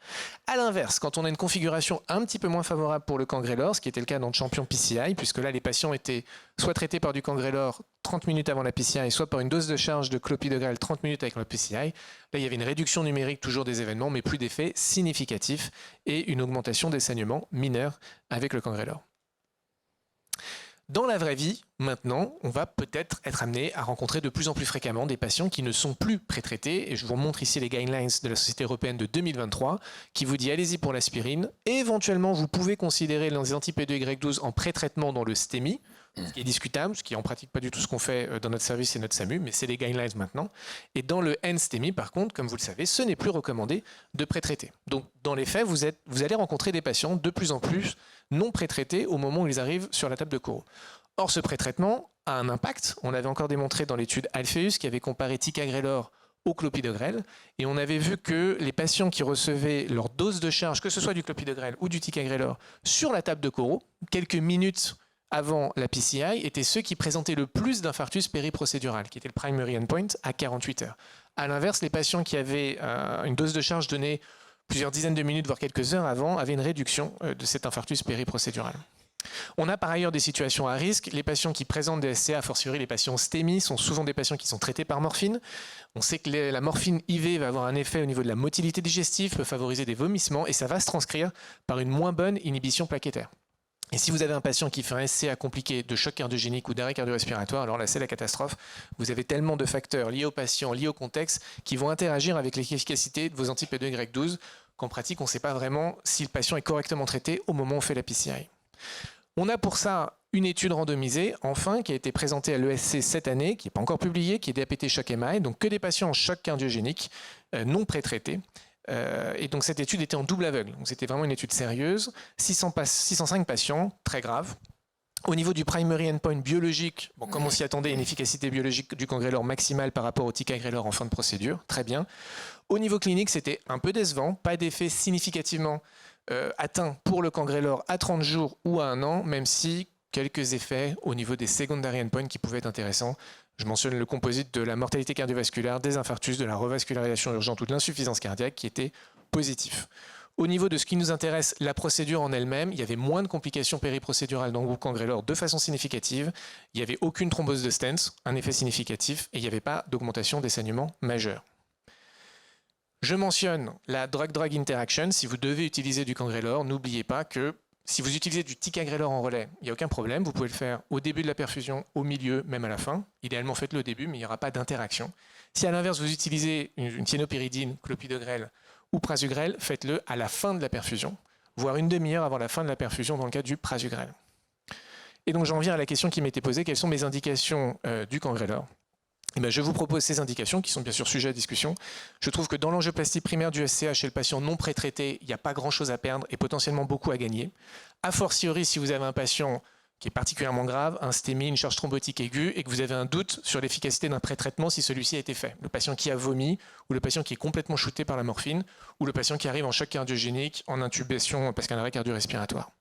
A l'inverse, quand on a une configuration un petit peu moins favorable pour le cangrelor, ce qui était le cas dans le Champion PCI, puisque là, les patients étaient soit traités par du cangrelor 30 minutes avant la PCI, soit par une dose de charge de clopidogrel 30 minutes avec la PCI, là, il y avait une réduction numérique toujours des événements, mais plus d'effets significatifs et une augmentation des saignements mineurs avec le cangrelor. Dans la vraie vie, maintenant, on va peut-être être amené à rencontrer de plus en plus fréquemment des patients qui ne sont plus pré-traités. Et je vous remontre ici les guidelines de la Société européenne de 2023 qui vous dit allez-y pour l'aspirine. Éventuellement, vous pouvez considérer les anti-P2Y12 en pré-traitement dans le STEMI, ce qui est discutable, ce qui est en pratique pas du tout ce qu'on fait dans notre service et notre SAMU, mais c'est les guidelines maintenant. Et dans le NSTEMI, par contre, comme vous le savez, ce n'est plus recommandé de pré-traiter. Donc, dans les faits, vous allez rencontrer des patients de plus en plus non pré-traités au moment où ils arrivent sur la table de choro. Or, ce pré-traitement a un impact. On l'avait encore démontré dans l'étude Alpheus qui avait comparé ticagrelor au clopidogrel. Et on avait vu que les patients qui recevaient leur dose de charge, que ce soit du clopidogrel ou du ticagrelor, sur la table de choro, quelques minutes avant la PCI, étaient ceux qui présentaient le plus d'infarctus périprocédural, qui était le primary endpoint, à 48 heures. A l'inverse, les patients qui avaient une dose de charge donnée plusieurs dizaines de minutes, voire quelques heures avant, avaient une réduction de cet infarctus périprocédural. On a par ailleurs des situations à risque. Les patients qui présentent des SCA, a fortiori les patients STEMI, sont souvent des patients qui sont traités par morphine. On sait que la morphine IV va avoir un effet au niveau de la motilité digestive, peut favoriser des vomissements et ça va se transcrire par une moins bonne inhibition plaquettaire. Et si vous avez un patient qui fait un SCA compliqué de choc cardiogénique ou d'arrêt cardio-respiratoire, alors là c'est la catastrophe. Vous avez tellement de facteurs liés au patient, liés au contexte, qui vont interagir avec l'efficacité de vos anti-P2Y12 qu'en pratique on ne sait pas vraiment si le patient est correctement traité au moment où on fait la PCI. On a pour ça une étude randomisée, enfin, qui a été présentée à l'ESC cette année, qui n'est pas encore publiée, qui est DAPT Choc MI, donc que des patients en choc cardiogénique non pré-traités. Et donc cette étude était en double aveugle, donc c'était vraiment une étude sérieuse, 605 patients, très graves. Au niveau du primary endpoint biologique, bon, comme on s'y attendait, une efficacité biologique du cangrelor maximale par rapport au ticagrelor en fin de procédure, très bien. Au niveau clinique, c'était un peu décevant, pas d'effet significativement atteint pour le cangrelor à 30 jours ou à 1 an, même si quelques effets au niveau des secondary endpoints qui pouvaient être intéressants. Je mentionne le composite de la mortalité cardiovasculaire, des infarctus, de la revascularisation urgente ou de l'insuffisance cardiaque qui était positif. Au niveau de ce qui nous intéresse, la procédure en elle-même, il y avait moins de complications périprocédurales dans le groupe cangrelor de façon significative. Il n'y avait aucune thrombose de stents, un effet significatif, et il n'y avait pas d'augmentation des saignements majeurs. Je mentionne la drug-drug interaction. Si vous devez utiliser du cangrelor, n'oubliez pas que si vous utilisez du ticagrelor en relais, il n'y a aucun problème. Vous pouvez le faire au début de la perfusion, au milieu, même à la fin. Idéalement, faites-le au début, mais il n'y aura pas d'interaction. Si à l'inverse, vous utilisez une thiénopyridine, clopidogrel ou prasugrel, faites-le à la fin de la perfusion, voire une demi-heure avant la fin de la perfusion dans le cas du prasugrel. Et donc j'en viens à la question qui m'était posée, quelles sont mes indications du cangrelor ? Eh bien, je vous propose ces indications qui sont bien sûr sujets à discussion. Je trouve que dans l'angioplastie primaire du SCA chez le patient non pré-traité, il n'y a pas grand-chose à perdre et potentiellement beaucoup à gagner. A fortiori, si vous avez un patient qui est particulièrement grave, un STEMI, une charge thrombotique aiguë, et que vous avez un doute sur l'efficacité d'un pré-traitement si celui-ci a été fait. Le patient qui a vomi, ou le patient qui est complètement shooté par la morphine, ou le patient qui arrive en choc cardiogénique, en intubation parce qu'un arrêt cardio-respiratoire.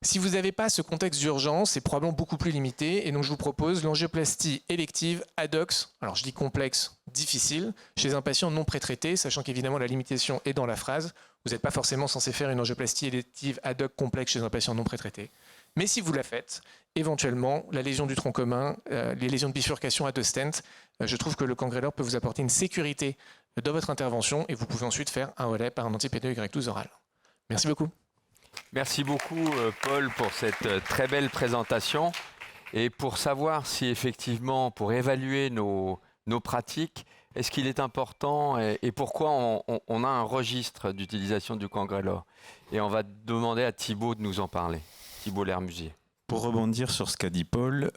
Si vous n'avez pas ce contexte d'urgence, c'est probablement beaucoup plus limité, et donc je vous propose l'angioplastie élective ADOX, alors je dis complexe, difficile, chez un patient non pré-traité, sachant qu'évidemment la limitation est dans la phrase. Vous n'êtes pas forcément censé faire une angioplastie élective ADOX complexe chez un patient non pré-traité. Mais si vous la faites, éventuellement, la lésion du tronc commun, les lésions de bifurcation à 2 stents, je trouve que le cangrelor peut vous apporter une sécurité dans votre intervention et vous pouvez ensuite faire un relais par un anti-P2Y12 oral. Merci beaucoup. Merci beaucoup, Paul, pour cette très belle présentation. Et pour savoir si effectivement, pour évaluer nos pratiques, est-ce qu'il est important et pourquoi on a un registre d'utilisation du cangrelor? Et on va demander à Thibaut de nous en parler. Thibaut Lermusier. Pour rebondir sur ce qu'a dit Paul,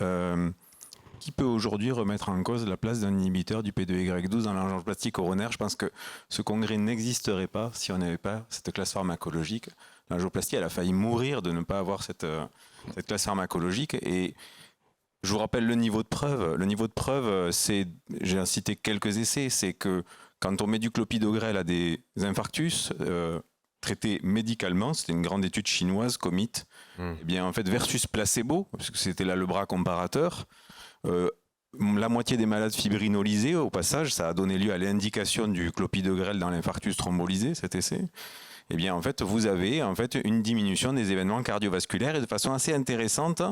qui peut aujourd'hui remettre en cause la place d'un inhibiteur du P2Y12 dans l'angioplastie coronaire? Je pense que ce congrès n'existerait pas si on n'avait pas cette classe pharmacologique. L'angioplastie, elle a failli mourir de ne pas avoir cette classe pharmacologique. Et je vous rappelle le niveau de preuve. Le niveau de preuve, j'ai cité quelques essais, c'est que quand on met du clopidogrel à des infarctus, traité médicalement, c'était une grande étude chinoise, COMIT, eh bien, en fait, versus placebo, parce que c'était là le bras comparateur, la moitié des malades fibrinolisés, au passage, ça a donné lieu à l'indication du clopidogrel dans l'infarctus thrombolysé, cet essai. Eh bien, en fait, vous avez en fait une diminution des événements cardiovasculaires et de façon assez intéressante,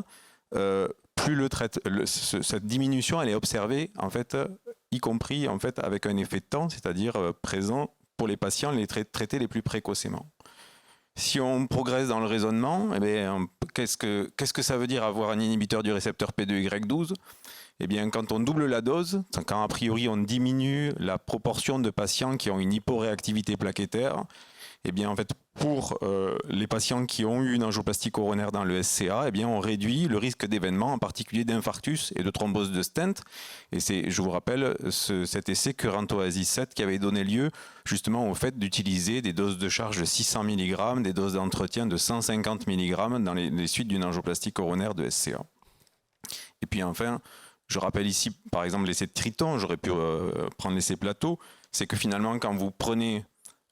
cette diminution, elle est observée, en fait, y compris en fait, avec un effet de temps, c'est-à-dire présent pour les patients les traités les plus précocement. Si on progresse dans le raisonnement, eh bien, qu'est-ce que ça veut dire avoir un inhibiteur du récepteur P2Y12 ? Eh bien, quand on double la dose, quand a priori on diminue la proportion de patients qui ont une hyporéactivité plaquettaire, eh bien, en fait, pour les patients qui ont eu une angioplastie coronaire dans le SCA, eh bien, on réduit le risque d'événements, en particulier d'infarctus et de thrombose de stent. Et c'est, je vous rappelle, cet essai Current Oasis 7 qui avait donné lieu justement au fait d'utiliser des doses de charge de 600 mg, des doses d'entretien de 150 mg dans les suites d'une angioplastie coronaire de SCA. Et puis enfin, je rappelle ici, par exemple, l'essai de Triton, j'aurais pu prendre l'essai Plateau, c'est que finalement, quand vous prenez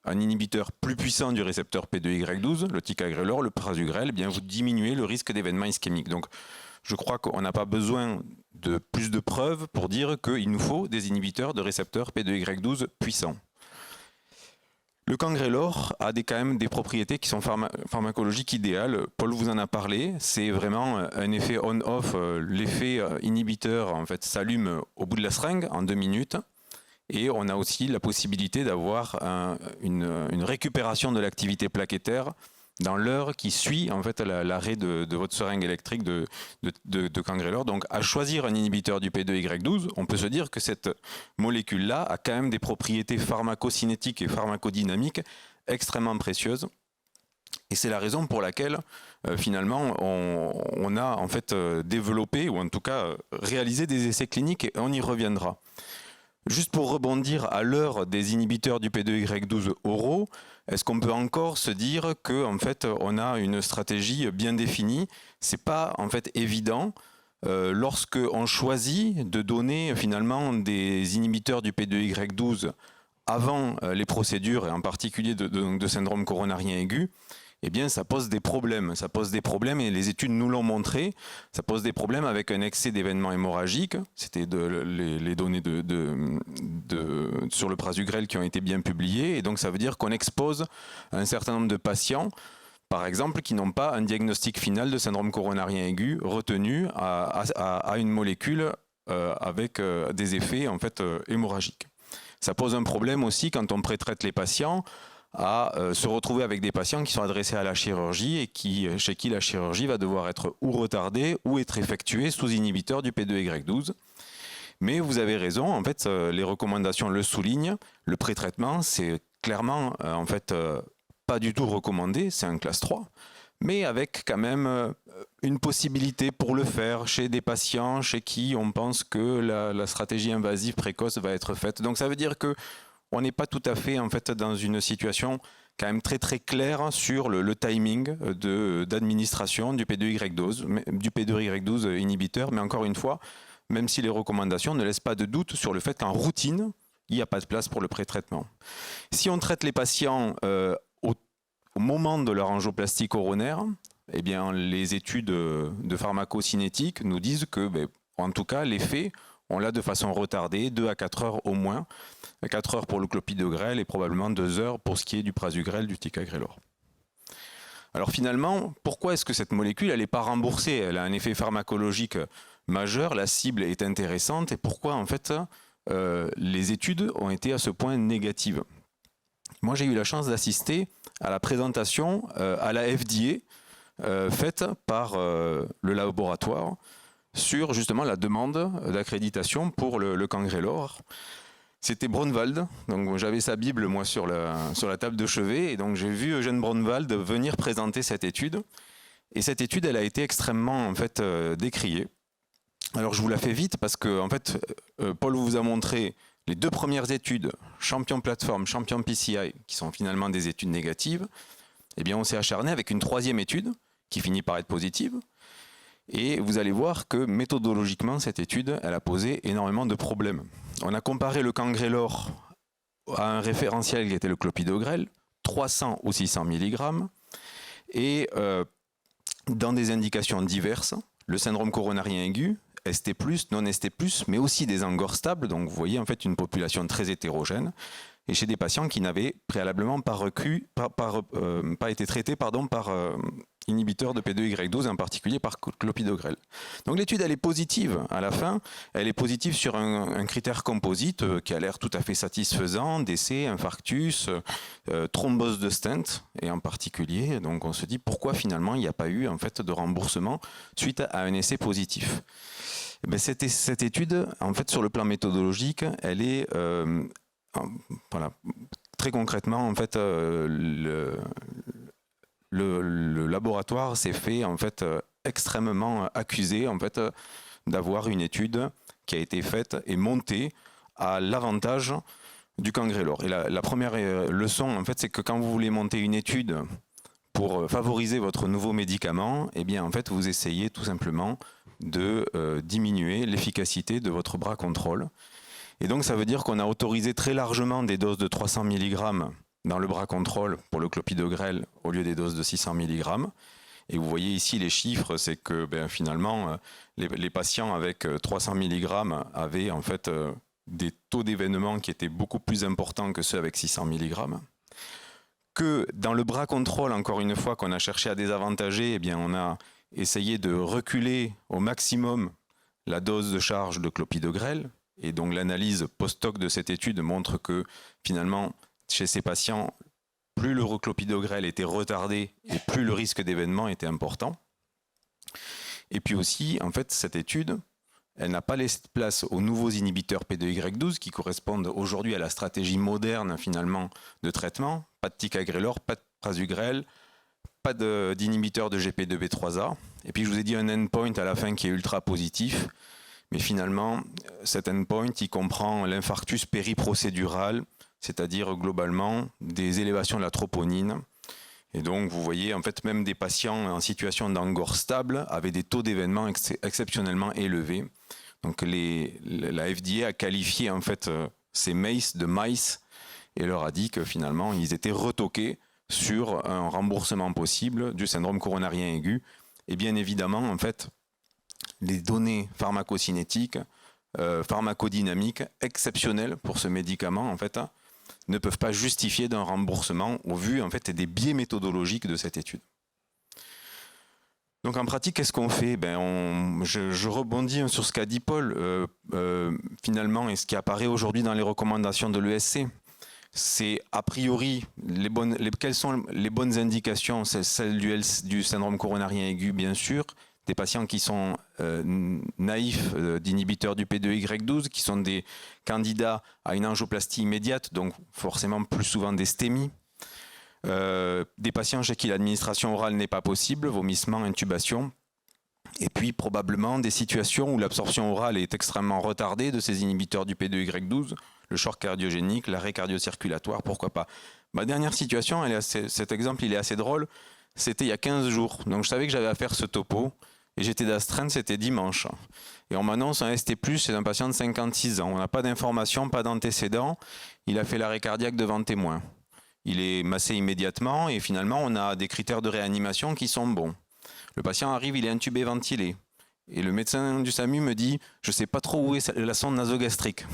un inhibiteur plus puissant du récepteur P2Y12, le ticagrelor, le prasugrel, eh bien vous diminuez le risque d'événements ischémiques. Donc, je crois qu'on n'a pas besoin de plus de preuves pour dire qu'il nous faut des inhibiteurs de récepteurs P2Y12 puissants. Le cangrelor a quand même des propriétés qui sont pharmacologiques idéales. Paul vous en a parlé. C'est vraiment un effet on-off. L'effet inhibiteur en fait, s'allume au bout de la seringue en 2 minutes. Et on a aussi la possibilité d'avoir une récupération de l'activité plaquettaire dans l'heure qui suit en fait l'arrêt de votre seringue électrique de cangrelor. Donc à choisir un inhibiteur du P2Y12, on peut se dire que cette molécule-là a quand même des propriétés pharmacocinétiques et pharmacodynamiques extrêmement précieuses. Et c'est la raison pour laquelle finalement on a en fait développé ou en tout cas réalisé des essais cliniques et on y reviendra. Juste pour rebondir à l'heure des inhibiteurs du P2Y12 oraux, est-ce qu'on peut encore se dire qu'en fait on a une stratégie bien définie? C'est pas en fait évident lorsque on choisit de donner finalement des inhibiteurs du P2Y12 avant les procédures et en particulier de syndrome coronarien aigu. Eh bien, ça pose des problèmes. Ça pose des problèmes et les études nous l'ont montré. Ça pose des problèmes avec un excès d'événements hémorragiques. C'était les données sur le prasugrel qui ont été bien publiées. Et donc, ça veut dire qu'on expose un certain nombre de patients, par exemple, qui n'ont pas un diagnostic final de syndrome coronarien aigu retenu à une molécule avec des effets en fait, hémorragiques. Ça pose un problème aussi quand on pré-traite les patients à se retrouver avec des patients qui sont adressés à la chirurgie et chez qui la chirurgie va devoir être ou retardée ou être effectuée sous inhibiteur du P2Y12. Mais vous avez raison, en fait, les recommandations le soulignent. Le pré-traitement, c'est clairement en fait pas du tout recommandé, c'est un classe 3, mais avec quand même une possibilité pour le faire chez des patients chez qui on pense que la stratégie invasive précoce va être faite. Donc ça veut dire que on n'est pas tout à fait en fait dans une situation quand même très très clair sur le timing d'administration du P2Y12 inhibiteur, mais encore une fois, même si les recommandations ne laissent pas de doute sur le fait qu'en routine, il n'y a pas de place pour le pré-traitement. Si on traite les patients au moment de leur angioplastie coronaire, eh bien, les études de pharmacocinétique nous disent que, en tout cas, l'effet, on l'a de façon retardée, 2 à 4 heures au moins. 4 heures pour le clopidogrel et probablement 2 heures pour ce qui est du prasugrel, du ticagrelor. Alors finalement, pourquoi est-ce que cette molécule elle n'est pas remboursée? Elle a un effet pharmacologique majeur, la cible est intéressante, et pourquoi en fait les études ont été à ce point négatives? Moi j'ai eu la chance d'assister à la présentation à la FDA faite par le laboratoire sur justement la demande d'accréditation pour le cangrelor. C'était Braunwald, donc j'avais sa Bible moi sur la table de chevet, et donc j'ai vu Eugène Braunwald venir présenter cette étude, et cette étude elle a été extrêmement en fait décriée. Alors je vous la fais vite parce que en fait Paul vous a montré les 2 premières études, Champion Plateforme, Champion PCI, qui sont finalement des études négatives. Eh bien on s'est acharné avec une 3e étude qui finit par être positive. Et vous allez voir que méthodologiquement, cette étude, elle a posé énormément de problèmes. On a comparé le cangrelor à un référentiel qui était le clopidogrel, 300 ou 600 mg, et dans des indications diverses, le syndrome coronarien aigu, ST+, non ST+, mais aussi des angors stables, donc vous voyez en fait une population très hétérogène, et chez des patients qui n'avaient préalablement pas été traités par inhibiteurs de P2Y12, en particulier par clopidogrel. Donc l'étude elle est positive à la fin, elle est positive sur un critère composite qui a l'air tout à fait satisfaisant, décès, infarctus, thrombose de stent, et en particulier, donc on se dit pourquoi finalement il n'y a pas eu en fait de remboursement suite à un essai positif. Cette étude, en fait sur le plan méthodologique, elle est voilà, très concrètement, en fait, le laboratoire s'est fait en fait extrêmement accusé en fait d'avoir une étude qui a été faite et montée à l'avantage du cangrelor. Et la première leçon, en fait, c'est que quand vous voulez monter une étude pour favoriser votre nouveau médicament, eh bien, en fait, vous essayez tout simplement de diminuer l'efficacité de votre bras contrôle. Et donc ça veut dire qu'on a autorisé très largement des doses de 300 mg dans le bras contrôle pour le clopidogrel au lieu des doses de 600 mg. Et vous voyez ici les chiffres, c'est que finalement les patients avec 300 mg avaient en fait des taux d'événement qui étaient beaucoup plus importants que ceux avec 600 mg. Que dans le bras contrôle, encore une fois, qu'on a cherché à désavantager, eh bien on a essayé de reculer au maximum la dose de charge de clopidogrel. Et donc l'analyse post-hoc de cette étude montre que finalement, chez ces patients, plus le clopidogrel était retardé et plus le risque d'événement était important. Et puis aussi, en fait, cette étude, elle n'a pas laissé place aux nouveaux inhibiteurs P2Y12 qui correspondent aujourd'hui à la stratégie moderne finalement de traitement. Pas de ticagrelor, pas de prasugrel, pas d'inhibiteur de GP2B3A. Et puis je vous ai dit un endpoint à la fin qui est ultra positif. Mais finalement, cet endpoint, il comprend l'infarctus périprocédural, c'est-à-dire globalement des élévations de la troponine. Et donc, vous voyez, en fait, même des patients en situation d'angor stable avaient des taux d'événement exceptionnellement élevés. Donc, la FDA a qualifié en fait ces MACE de mice et leur a dit que finalement, ils étaient retoqués sur un remboursement possible du syndrome coronarien aigu. Et bien évidemment, en fait, les données pharmacocinétiques, pharmacodynamiques exceptionnelles pour ce médicament, en fait, ne peuvent pas justifier d'un remboursement au vu en fait, des biais méthodologiques de cette étude. Donc en pratique, qu'est-ce qu'on fait? Je rebondis sur ce qu'a dit Paul, finalement, et ce qui apparaît aujourd'hui dans les recommandations de l'ESC. C'est a priori, quelles sont les bonnes indications? C'est celle du syndrome coronarien aigu, bien sûr, des patients qui sont naïfs d'inhibiteurs du P2Y12, qui sont des candidats à une angioplastie immédiate, donc forcément plus souvent des stémies. Des patients chez qui l'administration orale n'est pas possible, vomissement, intubation. Et puis probablement des situations où l'absorption orale est extrêmement retardée de ces inhibiteurs du P2Y12, le choc cardiogénique, l'arrêt cardio-circulatoire, pourquoi pas. Ma dernière situation, cet exemple il est assez drôle, c'était il y a 15 jours. Donc je savais que j'avais à faire ce topo et j'étais d'astreinte, c'était dimanche. Et on m'annonce un ST+, c'est un patient de 56 ans. On n'a pas d'informations, pas d'antécédents. Il a fait l'arrêt cardiaque devant témoin. Il est massé immédiatement et finalement on a des critères de réanimation qui sont bons. Le patient arrive, il est intubé, ventilé. Et le médecin du SAMU me dit « je ne sais pas trop où est la sonde nasogastrique ».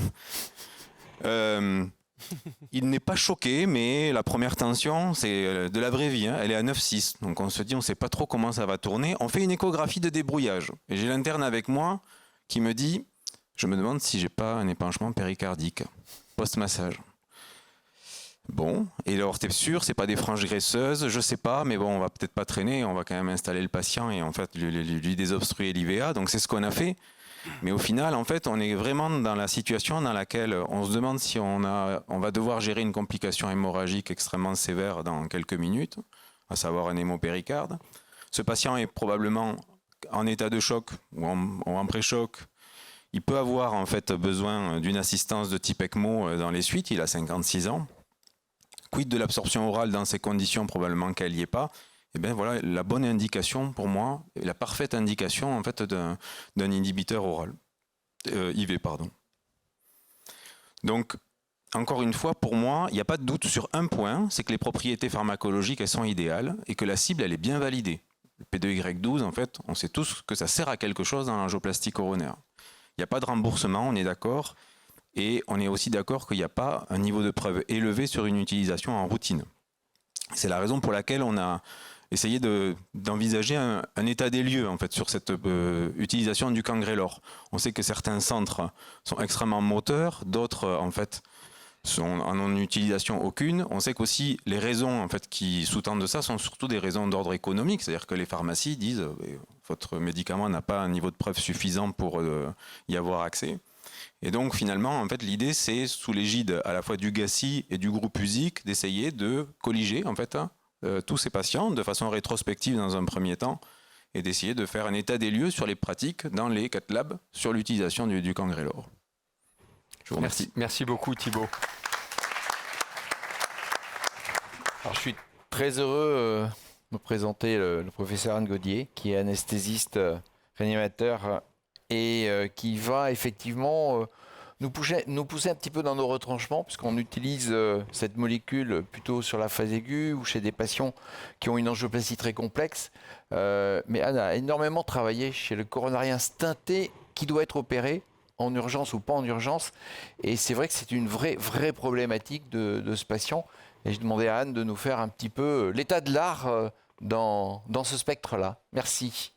Il n'est pas choqué, mais la première tension, c'est de la vraie vie, hein. Elle est à 9,6. Donc on se dit, on ne sait pas trop comment ça va tourner. On fait une échographie de débrouillage. Et j'ai l'interne avec moi qui me dit, je me demande si j'ai pas un épanchement péricardique post-massage. Bon, et alors t'es sûr, c'est pas des franges graisseuses, je sais pas, mais bon, on va peut-être pas traîner, on va quand même installer le patient et en fait lui désobstruer l'IVA. Donc c'est ce qu'on a fait. Mais au final, en fait, on est vraiment dans la situation dans laquelle on se demande si on va devoir gérer une complication hémorragique extrêmement sévère dans quelques minutes, à savoir un hémopéricarde. Ce patient est probablement en état de choc ou en pré-choc. Il peut avoir en fait besoin d'une assistance de type ECMO dans les suites. Il a 56 ans. Quid de l'absorption orale dans ces conditions? Probablement qu'elle n'y est pas. Et bien voilà la bonne indication pour moi, la parfaite indication en fait d'un inhibiteur oral, IV pardon. Donc encore une fois, pour moi, il n'y a pas de doute sur un point, c'est que les propriétés pharmacologiques elles sont idéales et que la cible elle est bien validée. Le P2Y12 en fait, on sait tous que ça sert à quelque chose dans l'angioplastie coronaire. Il n'y a pas de remboursement, on est d'accord, et on est aussi d'accord qu'il n'y a pas un niveau de preuve élevé sur une utilisation en routine. C'est la raison pour laquelle on a essayé d'envisager un état des lieux en fait, sur cette utilisation du Cangrelor. On sait que certains centres sont extrêmement moteurs, d'autres en fait en ont une utilisation aucune. On sait qu'aussi les raisons en fait, qui sous-tendent de ça sont surtout des raisons d'ordre économique, c'est-à-dire que les pharmacies disent votre médicament n'a pas un niveau de preuve suffisant pour y avoir accès. Et donc finalement, en fait, l'idée c'est sous l'égide à la fois du GACI et du groupe USIC d'essayer de colliger en fait tous ces patients de façon rétrospective dans un premier temps et d'essayer de faire un état des lieux sur les pratiques dans les 4 labs sur l'utilisation du Cangrelor. Je vous remercie. Merci beaucoup Thibaut. Alors, je suis très heureux de me présenter le professeur Anne Gaudier, qui est anesthésiste réanimateur et qui va effectivement nous pousser un petit peu dans nos retranchements, puisqu'on utilise cette molécule plutôt sur la phase aiguë ou chez des patients qui ont une angioplastie très complexe. Mais Anne a énormément travaillé chez le coronarien stenté qui doit être opéré en urgence ou pas en urgence. Et c'est vrai que c'est une vraie problématique de ce patient. Et je demandais à Anne de nous faire un petit peu l'état de l'art dans ce spectre-là. Merci.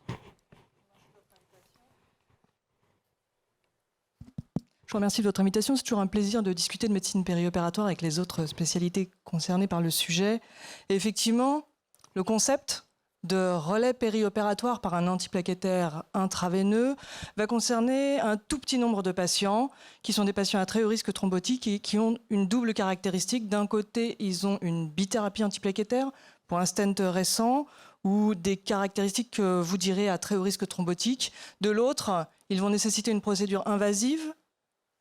Je vous remercie de votre invitation. C'est toujours un plaisir de discuter de médecine périopératoire avec les autres spécialités concernées par le sujet. Et effectivement, le concept de relais périopératoire par un antiplaquettaire intraveineux va concerner un tout petit nombre de patients qui sont des patients à très haut risque thrombotique et qui ont une double caractéristique. D'un côté, ils ont une bithérapie antiplaquettaire pour un stent récent ou des caractéristiques que vous direz à très haut risque thrombotique. De l'autre, ils vont nécessiter une procédure invasive,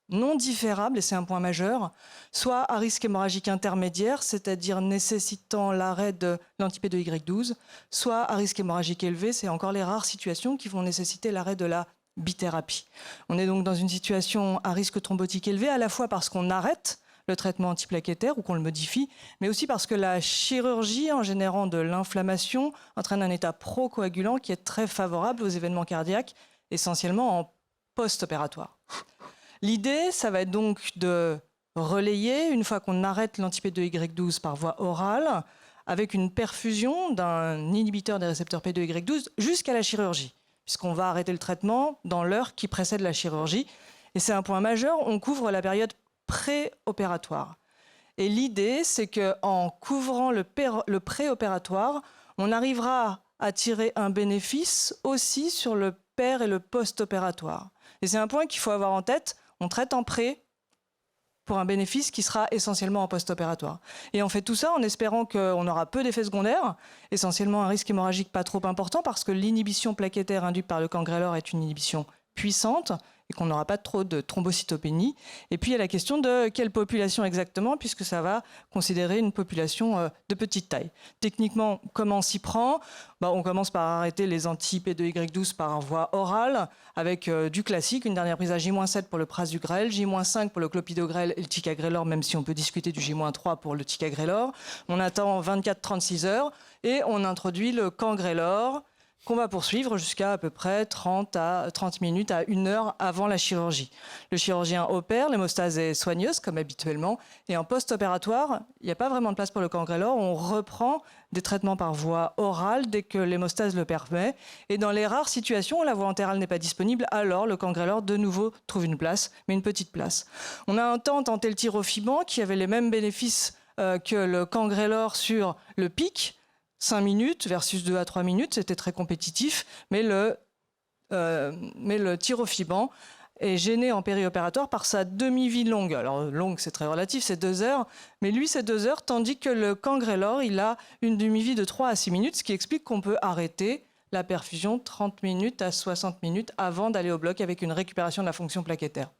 non différable, et c'est un point majeur, soit à risque hémorragique intermédiaire, c'est-à-dire nécessitant l'arrêt de l'anti-P2Y12, soit à risque hémorragique élevé, c'est encore les rares situations qui vont nécessiter l'arrêt de la bithérapie. On est donc dans une situation à risque thrombotique élevé, à la fois parce qu'on arrête le traitement antiplaquettaire ou qu'on le modifie, mais aussi parce que la chirurgie, en générant de l'inflammation, entraîne un état procoagulant qui est très favorable aux événements cardiaques, essentiellement en post-opératoire. L'idée, ça va être donc de relayer, une fois qu'on arrête l'anti-P2Y12 par voie orale, avec une perfusion d'un inhibiteur des récepteurs P2Y12 jusqu'à la chirurgie, puisqu'on va arrêter le traitement dans l'heure qui précède la chirurgie. Et c'est un point majeur, on couvre la période préopératoire. Et l'idée, c'est qu'en couvrant le préopératoire, on arrivera à tirer un bénéfice aussi sur le per et le post-opératoire. Et c'est un point qu'il faut avoir en tête. On traite en pré, pour un bénéfice qui sera essentiellement en post-opératoire. Et on fait tout ça en espérant qu'on aura peu d'effets secondaires, essentiellement un risque hémorragique pas trop important parce que l'inhibition plaquettaire induite par le cangrelor est une inhibition puissante et qu'on n'aura pas trop de thrombocytopénie. Et puis il y a la question de quelle population exactement, puisque ça va considérer une population de petite taille. Techniquement, comment on s'y prend ? On commence par arrêter les anti-P2Y12 par voie orale, avec du classique, une dernière prise à J-7 pour le prasugrel, J-5 pour le clopidogrel et le ticagrelor, même si on peut discuter du J-3 pour le ticagrelor. On attend 24-36 heures et on introduit le cangrelor, qu'on va poursuivre jusqu'à à peu près 30 minutes à 1 heure avant la chirurgie. Le chirurgien opère, l'hémostase est soigneuse comme habituellement, et en post-opératoire, il n'y a pas vraiment de place pour le cangrelor, on reprend des traitements par voie orale dès que l'hémostase le permet, et dans les rares situations où la voie entérale n'est pas disponible, alors le cangrelor de nouveau trouve une place, mais une petite place. On a un temps tenté le tirofiban qui avait les mêmes bénéfices que le cangrelor sur le pic, 5 minutes versus 2 à 3 minutes, c'était très compétitif, mais le tirofiban est gêné en périopératoire par sa demi-vie longue. Alors longue, c'est très relatif, c'est 2 heures, mais lui, c'est 2 heures, tandis que le cangrelor, il a une demi-vie de 3 à 6 minutes, ce qui explique qu'on peut arrêter la perfusion 30 minutes à 60 minutes avant d'aller au bloc avec une récupération de la fonction plaquettaire.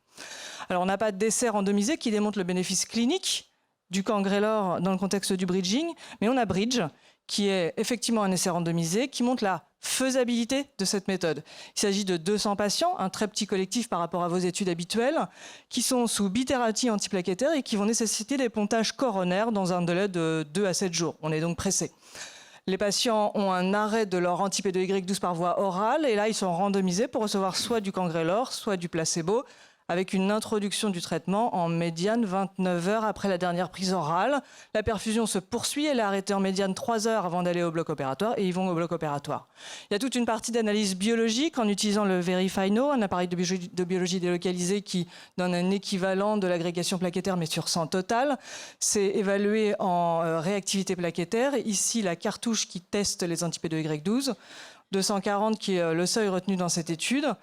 Alors on n'a pas d'essai randomisé qui démontre le bénéfice clinique du cangrelor dans le contexte du bridging, mais on a Bridge, qui est effectivement un essai randomisé, qui montre la faisabilité de cette méthode. Il s'agit de 200 patients, un très petit collectif par rapport à vos études habituelles, qui sont sous bithérapie antiplaquettaire et qui vont nécessiter des pontages coronaires dans un délai de 2 à 7 jours. On est donc pressé. Les patients ont un arrêt de leur anti-P2Y12 par voie orale, et là, ils sont randomisés pour recevoir soit du cangrelor, soit du placebo, avec une introduction du traitement en médiane 29 heures après la dernière prise orale. La perfusion se poursuit, elle est arrêtée en médiane 3 heures avant d'aller au bloc opératoire et ils vont au bloc opératoire. Il y a toute une partie d'analyse biologique en utilisant le VerifyNo, un appareil de biologie délocalisé qui donne un équivalent de l'agrégation plaquettaire mais sur 100 total. C'est évalué en réactivité plaquettaire. Ici, la cartouche qui teste les anti-P2Y12, 240 qui est le seuil retenu dans cette étude.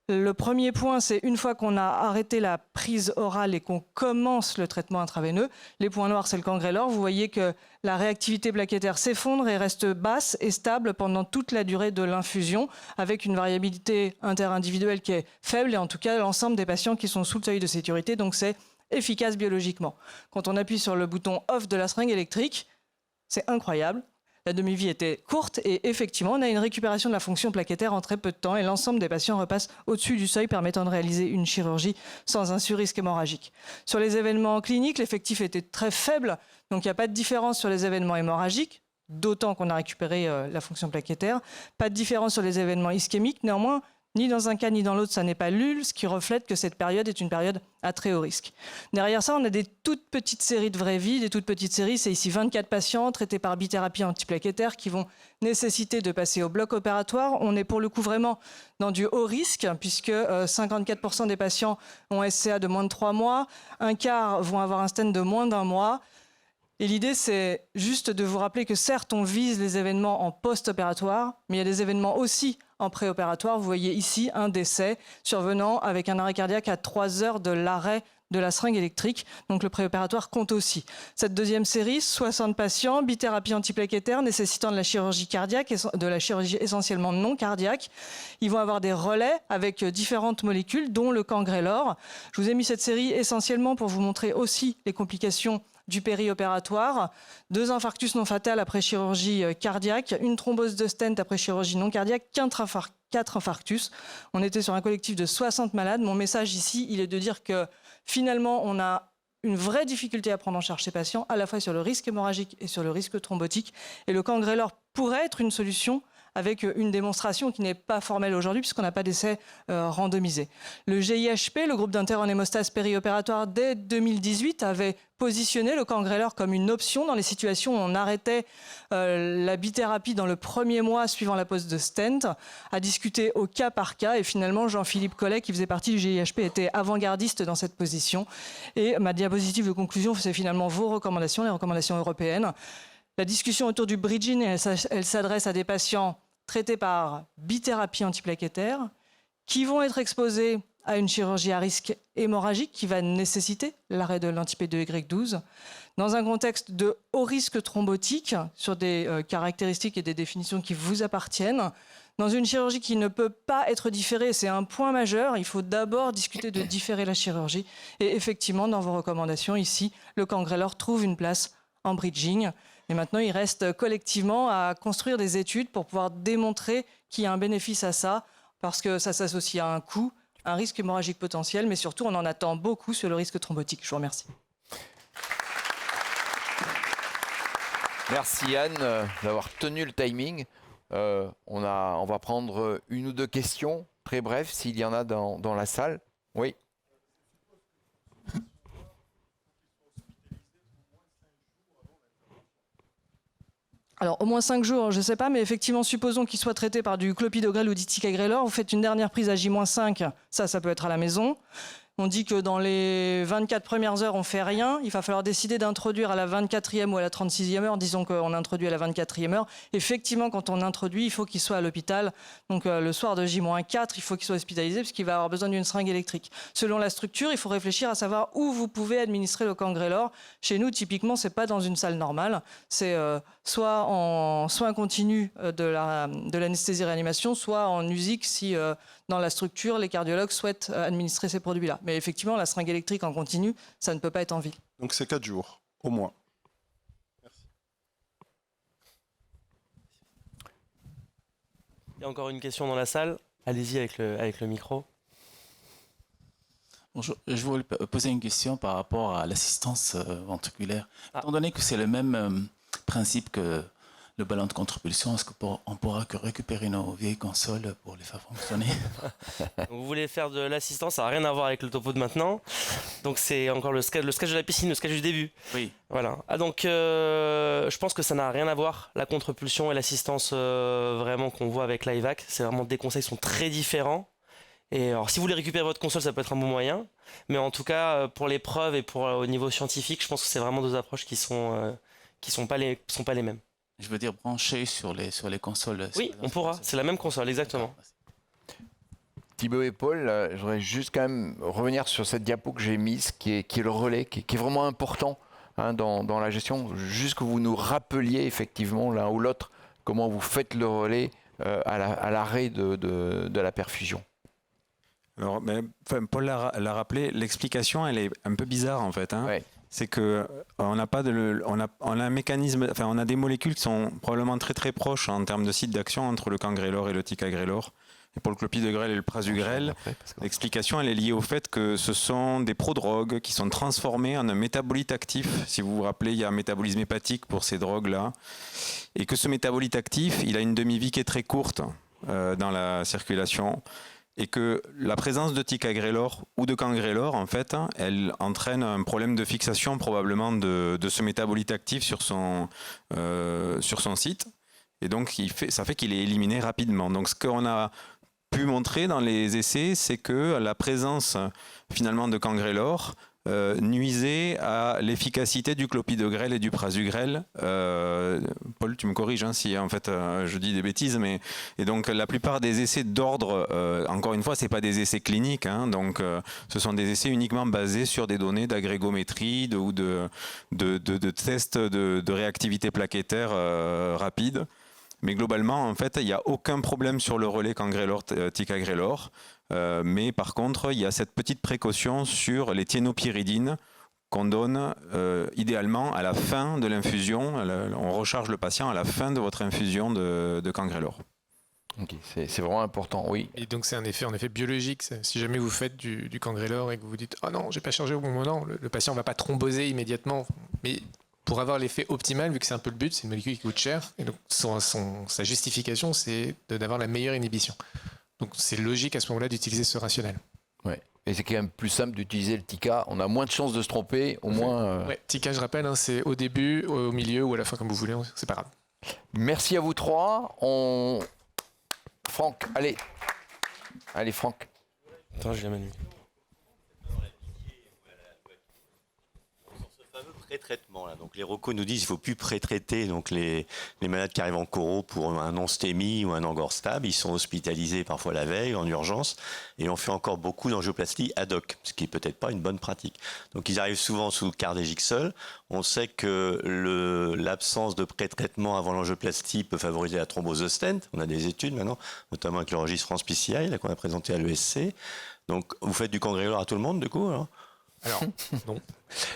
Le premier point, c'est une fois qu'on a arrêté la prise orale et qu'on commence le traitement intraveineux, les points noirs, c'est le cangrelor. Vous voyez que la réactivité plaquettaire s'effondre et reste basse et stable pendant toute la durée de l'infusion, avec une variabilité interindividuelle qui est faible, et en tout cas l'ensemble des patients qui sont sous le seuil de sécurité, donc c'est efficace biologiquement. Quand on appuie sur le bouton off de la seringue électrique, c'est incroyable. La demi-vie était courte et effectivement, on a une récupération de la fonction plaquettaire en très peu de temps et l'ensemble des patients repassent au-dessus du seuil permettant de réaliser une chirurgie sans un surrisque hémorragique. Sur les événements cliniques, l'effectif était très faible, donc il n'y a pas de différence sur les événements hémorragiques, d'autant qu'on a récupéré la fonction plaquettaire. Pas de différence sur les événements ischémiques, néanmoins, ni dans un cas ni dans l'autre, ça n'est pas nul, ce qui reflète que cette période est une période à très haut risque. Derrière ça, on a des toutes petites séries de vraies vies, des toutes petites séries. C'est ici 24 patients traités par bithérapie antiplaquettaire qui vont nécessiter de passer au bloc opératoire. On est pour le coup vraiment dans du haut risque, puisque 54% des patients ont SCA de moins de 3 mois, un quart vont avoir un stent de moins d'1 mois. Et l'idée, c'est juste de vous rappeler que certes, on vise les événements en post-opératoire, mais il y a des événements aussi en préopératoire. Vous voyez ici un décès survenant avec un arrêt cardiaque à 3 heures de l'arrêt de la seringue électrique. Donc le préopératoire compte aussi. Cette deuxième série, 60 patients, bithérapie antiplaquettaire nécessitant de la chirurgie cardiaque, de la chirurgie essentiellement non cardiaque. Ils vont avoir des relais avec différentes molécules, dont le cangrelor. Je vous ai mis cette série essentiellement pour vous montrer aussi les complications du périopératoire, 2 infarctus non fatals après chirurgie cardiaque, une thrombose de stent après chirurgie non cardiaque, 4 infarctus. On était sur un collectif de 60 malades. Mon message ici, il est de dire que finalement, on a une vraie difficulté à prendre en charge ces patients, à la fois sur le risque hémorragique et sur le risque thrombotique. Et le cangrelor pourrait être une solution avec une démonstration qui n'est pas formelle aujourd'hui puisqu'on n'a pas d'essai randomisé. Le GIHP, le groupe d'intérêt en hémostase périopératoire, dès 2018, avait positionné le cangrelor comme une option dans les situations où on arrêtait la bithérapie dans le premier mois suivant la pose de stent, à discuter au cas par cas. Et finalement, Jean-Philippe Collet, qui faisait partie du GIHP, était avant-gardiste dans cette position. Et ma diapositive de conclusion, c'est finalement vos recommandations, les recommandations européennes. La discussion autour du bridging, elle s'adresse à des patients traités par bithérapie antiplaquettaire qui vont être exposés à une chirurgie à risque hémorragique qui va nécessiter l'arrêt de l'anti-P2Y12. Dans un contexte de haut risque thrombotique, sur des caractéristiques et des définitions qui vous appartiennent, dans une chirurgie qui ne peut pas être différée, c'est un point majeur, il faut d'abord discuter de différer la chirurgie. Et effectivement, dans vos recommandations, ici, le Cangrelor trouve une place en bridging. Et maintenant, il reste collectivement à construire des études pour pouvoir démontrer qu'il y a un bénéfice à ça, parce que ça s'associe à un coût, un risque hémorragique potentiel, mais surtout, on en attend beaucoup sur le risque thrombotique. Je vous remercie. Merci Anne d'avoir tenu le timing. On va prendre une ou deux questions, très brèves, s'il y en a dans la salle. Oui. Alors, au moins 5 jours, je ne sais pas, mais effectivement, supposons qu'il soit traité par du clopidogrel ou du ticagrelor. Vous faites une dernière prise à J-5, ça peut être à la maison. On dit que dans les 24 premières heures, on ne fait rien. Il va falloir décider d'introduire à la 24e ou à la 36e heure. Disons qu'on introduit à la 24e heure. Effectivement, quand on introduit, il faut qu'il soit à l'hôpital. Donc le soir de J-4, il faut qu'il soit hospitalisé parce qu'il va avoir besoin d'une seringue électrique. Selon la structure, il faut réfléchir à savoir où vous pouvez administrer le Cangrelor. Chez nous, typiquement, ce n'est pas dans une salle normale. C'est soit en soins continus de l'anesthésie-réanimation, soit en USIC si dans la structure, les cardiologues souhaitent administrer ces produits-là. Mais effectivement, la seringue électrique en continu, ça ne peut pas être en ville. Donc c'est 4 jours, au moins. Merci. Il y a encore une question dans la salle. Allez-y avec le micro. Bonjour, je voulais poser une question par rapport à l'assistance ventriculaire. Étant donné que c'est le même principe que le ballon de contre-pulsion, est-ce qu'on pourra que récupérer nos vieilles consoles pour les faire fonctionner? Vous voulez faire de l'assistance, ça n'a rien à voir avec le topo de maintenant. Donc c'est encore le sketch de la piscine, le sketch du début. Oui. Voilà. Ah, donc je pense que ça n'a rien à voir, la contre-pulsion et l'assistance vraiment qu'on voit avec l'IVAC. C'est vraiment des conseils qui sont très différents. Et alors si vous voulez récupérer votre console, ça peut être un bon moyen. Mais en tout cas, pour les preuves et au niveau scientifique, je pense que c'est vraiment deux approches qui sont pas les mêmes. Je veux dire brancher sur les consoles. Oui, on pourra. C'est la même console, exactement. Thibaut et Paul, je voudrais juste quand même revenir sur cette diapo que j'ai mise, qui est le relais, qui est vraiment important dans la gestion. Juste que vous nous rappeliez effectivement l'un ou l'autre comment vous faites le relais à l'arrêt de la perfusion. Alors, Paul l'a rappelé, l'explication, elle est un peu bizarre en fait. Ouais. C'est que on a un mécanisme, enfin on a des molécules qui sont probablement très très proches en termes de site d'action entre le Cangrelor et le Ticagrelor. Et pour le clopidogrel et le prasugrel, l'explication elle est liée au fait que ce sont des prodrogues qui sont transformés en un métabolite actif. Si vous vous rappelez, il y a un métabolisme hépatique pour ces drogues-là. Et que ce métabolite actif, il a une demi-vie qui est très courte dans la circulation. Et que la présence de ticagrelor ou de cangrelor, en fait, elle entraîne un problème de fixation probablement de ce métabolite actif sur son site. Et donc, ça fait qu'il est éliminé rapidement. Donc, ce qu'on a pu montrer dans les essais, c'est que la présence finalement de cangrelor nuisait à l'efficacité du clopidogrel et du prasugrel. Paul, tu me corriges si en fait je dis des bêtises, mais et donc la plupart des essais d'ordre, encore une fois, c'est pas des essais cliniques, donc ce sont des essais uniquement basés sur des données d'agrégométrie ou de tests de réactivité plaquettaire rapide. Mais globalement, en fait, il n'y a aucun problème sur le relais Cangrelor-Ticagrelor. Mais par contre, il y a cette petite précaution sur les thiénopyridines qu'on donne idéalement à la fin de l'infusion. On recharge le patient à la fin de votre infusion de Cangrelor. Okay, c'est vraiment important, oui. Et donc c'est un effet en effet biologique. Si jamais vous faites du Cangrelor et que vous dites « Oh non, j'ai pas chargé au bon moment », le patient ne va pas thromboser immédiatement. Mais pour avoir l'effet optimal, vu que c'est un peu le but, c'est une molécule qui coûte cher, et donc sa justification, c'est d'avoir la meilleure inhibition. Donc c'est logique à ce moment-là d'utiliser ce rationnel. Ouais. Et c'est quand même plus simple d'utiliser le TICA. On a moins de chances de se tromper, au moins. Ouais, TICA, je rappelle, c'est au début, au milieu ou à la fin, comme vous voulez, c'est pas grave. Merci à vous trois. Franck, allez. Allez, Franck. Attends, je l'ai Manu. pré-traitement, là. Donc les recos nous disent qu'il ne faut plus pré-traiter donc les malades qui arrivent en coro pour un non-stémie ou un angor stable. Ils sont hospitalisés parfois la veille en urgence et on fait encore beaucoup d'angioplastie ad hoc, ce qui n'est peut-être pas une bonne pratique. Donc ils arrivent souvent sous cardégique seul. On sait que l'absence de pré-traitement avant l'angioplastie peut favoriser la thrombose de stent. On a des études maintenant, notamment avec le registre France PCI là, qu'on a présenté à l'ESC. Donc vous faites du cangrélor à tout le monde du coup alors Non.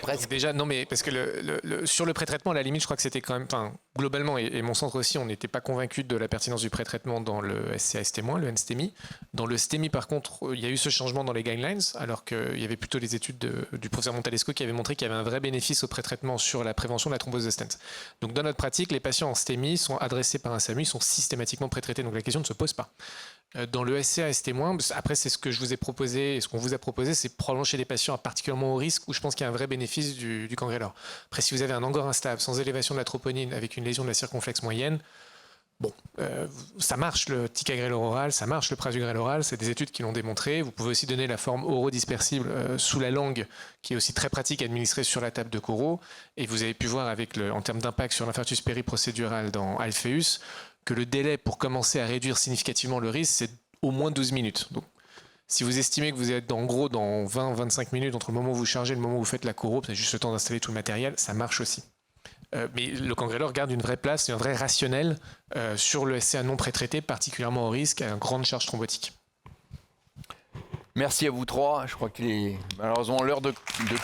Presque. Donc déjà, non, mais parce que sur le pré-traitement, à la limite, je crois que c'était quand même, enfin, globalement, et mon centre aussi, on n'était pas convaincu de la pertinence du pré-traitement dans le SCA-ST-, le NSTEMI. Dans le STEMI, par contre, il y a eu ce changement dans les guidelines, alors qu'il y avait plutôt les études du professeur Montalesco qui avaient montré qu'il y avait un vrai bénéfice au pré-traitement sur la prévention de la thrombose de stent. Donc, dans notre pratique, les patients en STEMI sont adressés par un SAMU, sont systématiquement pré-traités, donc la question ne se pose pas. Dans le SCA-ST-, après, c'est ce que je vous ai proposé, et ce qu'on vous a proposé, c'est probablement chez des patients particulièrement au risque, où je pense qu'il y a un vrai bénéfice du cangrélor. Après, si vous avez un angor instable, sans élévation de la troponine, avec une lésion de la circonflexe moyenne, bon, ça marche le ticagrelor oral, ça marche le prasugrel oral, c'est des études qui l'ont démontré. Vous pouvez aussi donner la forme orodispersible sous la langue, qui est aussi très pratique à administrer sur la table de Coro. Et vous avez pu voir en termes d'impact sur l'infarctus périprocédural dans Alpheus, que le délai pour commencer à réduire significativement le risque, c'est au moins 12 minutes. Donc, si vous estimez que vous êtes en gros dans 20-25 minutes entre le moment où vous chargez et le moment où vous faites la Coro, vous avez juste le temps d'installer tout le matériel, ça marche aussi. Mais le cangrélor garde une vraie place et un vrai rationnel sur le SCA non pré-traité, particulièrement au risque, à une grande charge thrombotique. Merci à vous trois. Je crois qu'il est malheureusement l'heure de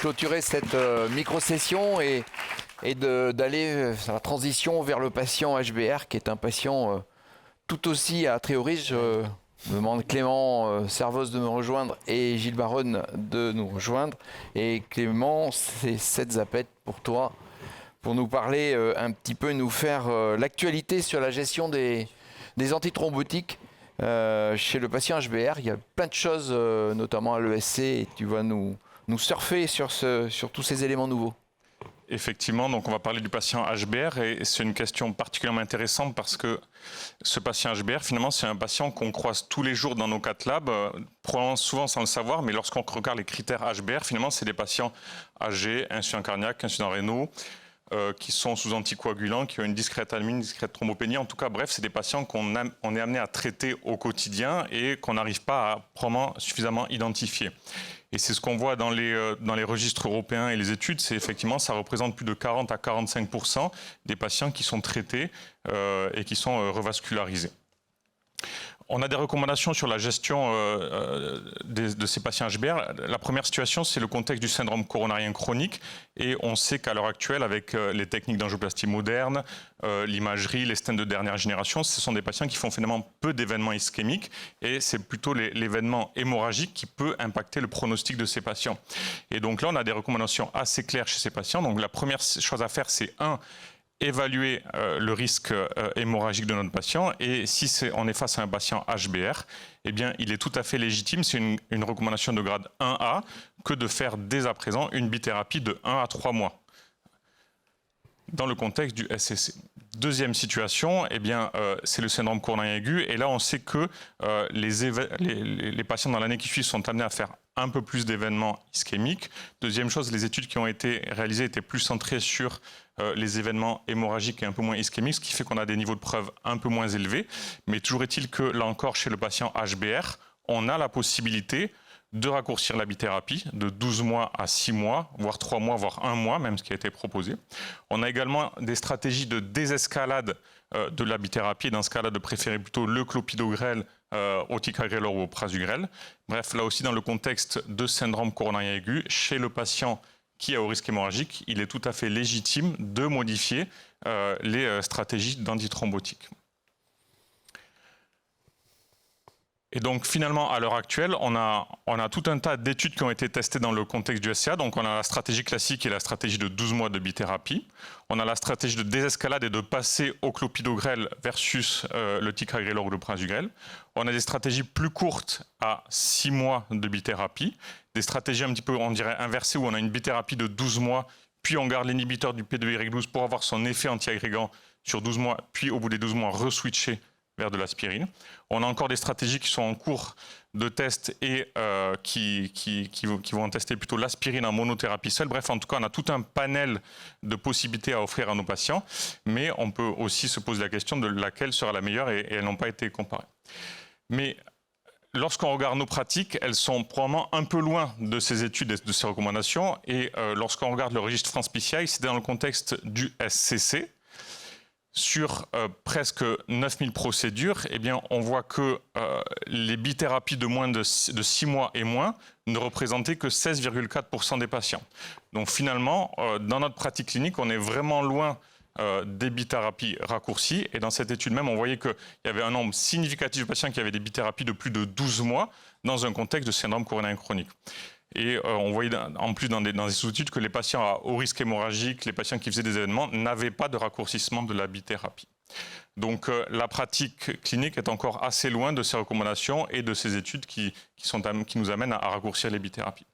clôturer cette micro-session et d'aller faire la transition vers le patient HBR, qui est un patient tout aussi à très haut risque. Je demande Clément Servoz de me rejoindre et Gilles Baronne de nous rejoindre. Et Clément, c'est cette zapette pour toi, pour nous parler un petit peu, nous faire l'actualité sur la gestion des antithrombotiques chez le patient HBR. Il y a plein de choses, notamment à l'ESC, et tu vas nous surfer sur tous ces éléments nouveaux. Effectivement, donc on va parler du patient HBR et c'est une question particulièrement intéressante parce que ce patient HBR, finalement, c'est un patient qu'on croise tous les jours dans nos cath labs, probablement souvent sans le savoir, mais lorsqu'on regarde les critères HBR, finalement, c'est des patients âgés, insuffisants cardiaques, insuffisants rénaux, qui sont sous anticoagulants, qui ont une discrète anémie, une discrète thrombopénie. En tout cas, bref, c'est des patients qu'on est amené à traiter au quotidien et qu'on n'arrive pas à probablement suffisamment identifier. Et c'est ce qu'on voit dans les registres européens et les études, c'est effectivement, ça représente plus de 40 à 45% des patients qui sont traités et qui sont revascularisés. On a des recommandations sur la gestion de ces patients HBR. La première situation, c'est le contexte du syndrome coronarien chronique. Et on sait qu'à l'heure actuelle, avec les techniques d'angioplastie modernes, l'imagerie, les stents de dernière génération, ce sont des patients qui font finalement peu d'événements ischémiques. Et c'est plutôt l'événement hémorragique qui peut impacter le pronostic de ces patients. Et donc là, on a des recommandations assez claires chez ces patients. Donc la première chose à faire, c'est évaluer le risque hémorragique de notre patient, et si on est face à un patient HBR, eh bien, il est tout à fait légitime, c'est une recommandation de grade 1A, que de faire dès à présent une bithérapie de 1 à 3 mois dans le contexte du SCC. Deuxième situation, eh bien, c'est le syndrome coronarien aigu, et là on sait que les patients dans l'année qui suit sont amenés à faire un peu plus d'événements ischémiques. Deuxième chose, les études qui ont été réalisées étaient plus centrées sur les événements hémorragiques et un peu moins ischémiques, ce qui fait qu'on a des niveaux de preuve un peu moins élevés. Mais toujours est-il que, là encore, chez le patient HBR, on a la possibilité de raccourcir la bithérapie de 12 mois à 6 mois, voire 3 mois, voire 1 mois, même ce qui a été proposé. On a également des stratégies de désescalade de la bithérapie, dans ce cas-là de préférer plutôt le clopidogrel au ticagrelor ou au prasugrel. Bref, là aussi dans le contexte de syndrome coronarien aigu, chez le patient qui est au risque hémorragique, il est tout à fait légitime de modifier les stratégies d'antithrombotique. Et donc finalement, à l'heure actuelle, on a tout un tas d'études qui ont été testées dans le contexte du SCA. Donc on a la stratégie classique et la stratégie de 12 mois de bithérapie. On a la stratégie de désescalade et de passer au clopidogrel versus le ticagrelor ou le prasugrel. On a des stratégies plus courtes à 6 mois de bithérapie. Des stratégies un petit peu, on dirait, inversées où on a une bithérapie de 12 mois, puis on garde l'inhibiteur du P2Y12 pour avoir son effet anti-agrégant sur 12 mois, puis au bout des 12 mois, re-switcher vers de l'aspirine. On a encore des stratégies qui sont en cours de test et qui vont tester plutôt l'aspirine en monothérapie seule. Bref, en tout cas, on a tout un panel de possibilités à offrir à nos patients, mais on peut aussi se poser la question de laquelle sera la meilleure et elles n'ont pas été comparées. Mais lorsqu'on regarde nos pratiques, elles sont probablement un peu loin de ces études et de ces recommandations. Et lorsqu'on regarde le registre France PCI, c'est dans le contexte du SCC. Sur presque 9000 procédures, eh bien, on voit que les bithérapies de moins de 6 mois et moins ne représentaient que 16,4% des patients. Donc finalement, dans notre pratique clinique, on est vraiment loin des bithérapies raccourcies. Et dans cette étude même, on voyait qu'il y avait un nombre significatif de patients qui avaient des bithérapies de plus de 12 mois dans un contexte de syndrome coronarien chronique. Et on voyait en plus dans des sous-études que les patients à haut risque hémorragique, les patients qui faisaient des événements, n'avaient pas de raccourcissement de la bithérapie. Donc la pratique clinique est encore assez loin de ces recommandations et de ces études qui nous amènent à raccourcir les bithérapies.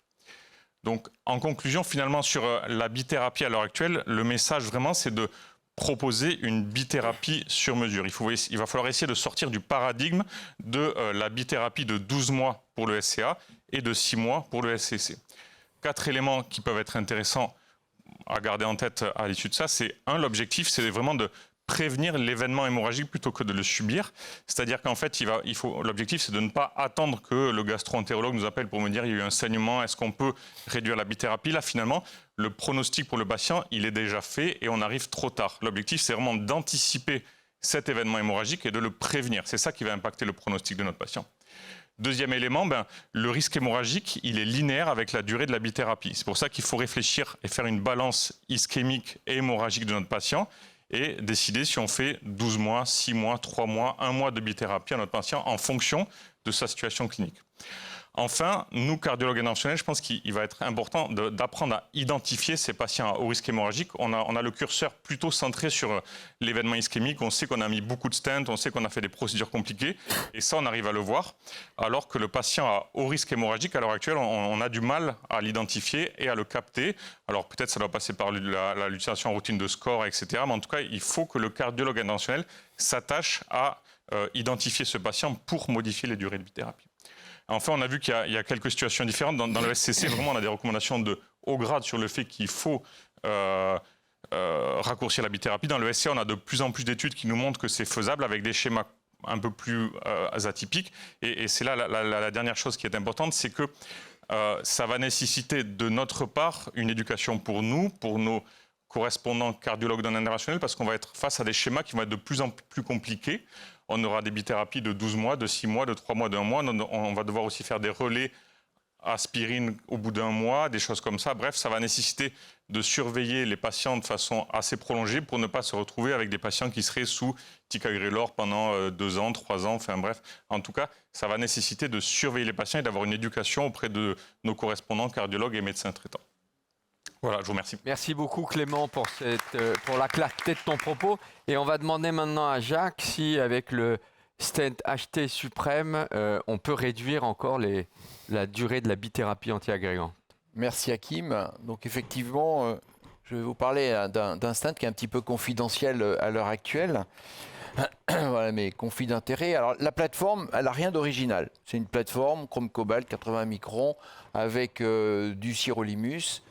Donc en conclusion, finalement, sur la bithérapie à l'heure actuelle, le message vraiment, c'est de proposer une bithérapie sur mesure. Il va falloir essayer de sortir du paradigme de la bithérapie de 12 mois pour le SCA et de 6 mois pour le SCC. 4 éléments qui peuvent être intéressants à garder en tête à l'issue de ça, c'est l'objectif, c'est vraiment de prévenir l'événement hémorragique plutôt que de le subir. C'est-à-dire qu'en fait, l'objectif, c'est de ne pas attendre que le gastro-entérologue nous appelle pour me dire il y a eu un saignement, est-ce qu'on peut réduire la bithérapie? Là, finalement, le pronostic pour le patient, il est déjà fait et on arrive trop tard. L'objectif, c'est vraiment d'anticiper cet événement hémorragique et de le prévenir. C'est ça qui va impacter le pronostic de notre patient. Deuxième élément, le risque hémorragique, il est linéaire avec la durée de la bithérapie. C'est pour ça qu'il faut réfléchir et faire une balance ischémique et hémorragique de notre patient et décider si on fait 12 mois, 6 mois, 3 mois, 1 mois de bithérapie à notre patient en fonction de sa situation clinique. Enfin, nous, cardiologues interventionnels, je pense qu'il va être important d'apprendre à identifier ces patients à haut risque hémorragique. On a le curseur plutôt centré sur l'événement ischémique. On sait qu'on a mis beaucoup de stents, on sait qu'on a fait des procédures compliquées. Et ça, on arrive à le voir. Alors que le patient à haut risque hémorragique, à l'heure actuelle, on a du mal à l'identifier et à le capter. Alors peut-être ça doit passer par l'utilisation en routine de score, etc. Mais en tout cas, il faut que le cardiologue interventionnel s'attache à identifier ce patient pour modifier les durées de bithérapie. Enfin, on a vu qu'il y a quelques situations différentes. Dans le SCC, vraiment, on a des recommandations de haut grade sur le fait qu'il faut raccourcir la bithérapie. Dans le SCA, on a de plus en plus d'études qui nous montrent que c'est faisable avec des schémas un peu plus atypiques. Et c'est là la dernière chose qui est importante, c'est que ça va nécessiter de notre part une éducation pour nous, pour nos correspondants cardiologues d'un international, parce qu'on va être face à des schémas qui vont être de plus en plus compliqués. On aura des bithérapies de 12 mois, de 6 mois, de 3 mois, d'1 mois. On va devoir aussi faire des relais aspirine au bout d'1 mois, des choses comme ça. Bref, ça va nécessiter de surveiller les patients de façon assez prolongée pour ne pas se retrouver avec des patients qui seraient sous ticagrelor pendant 2 ans, 3 ans. Enfin bref, en tout cas, ça va nécessiter de surveiller les patients et d'avoir une éducation auprès de nos correspondants cardiologues et médecins traitants. Voilà, je vous remercie. Merci beaucoup Clément pour la clarté de ton propos. Et on va demander maintenant à Jacques si avec le stent HT suprême, on peut réduire encore la durée de la bithérapie antiagrégante. Merci Hakim. Donc effectivement, je vais vous parler d'un stent qui est un petit peu confidentiel à l'heure actuelle. Voilà, mais conflit d'intérêt. Alors la plateforme, elle n'a rien d'original. C'est une plateforme chrome cobalt 80 microns avec du sirolimus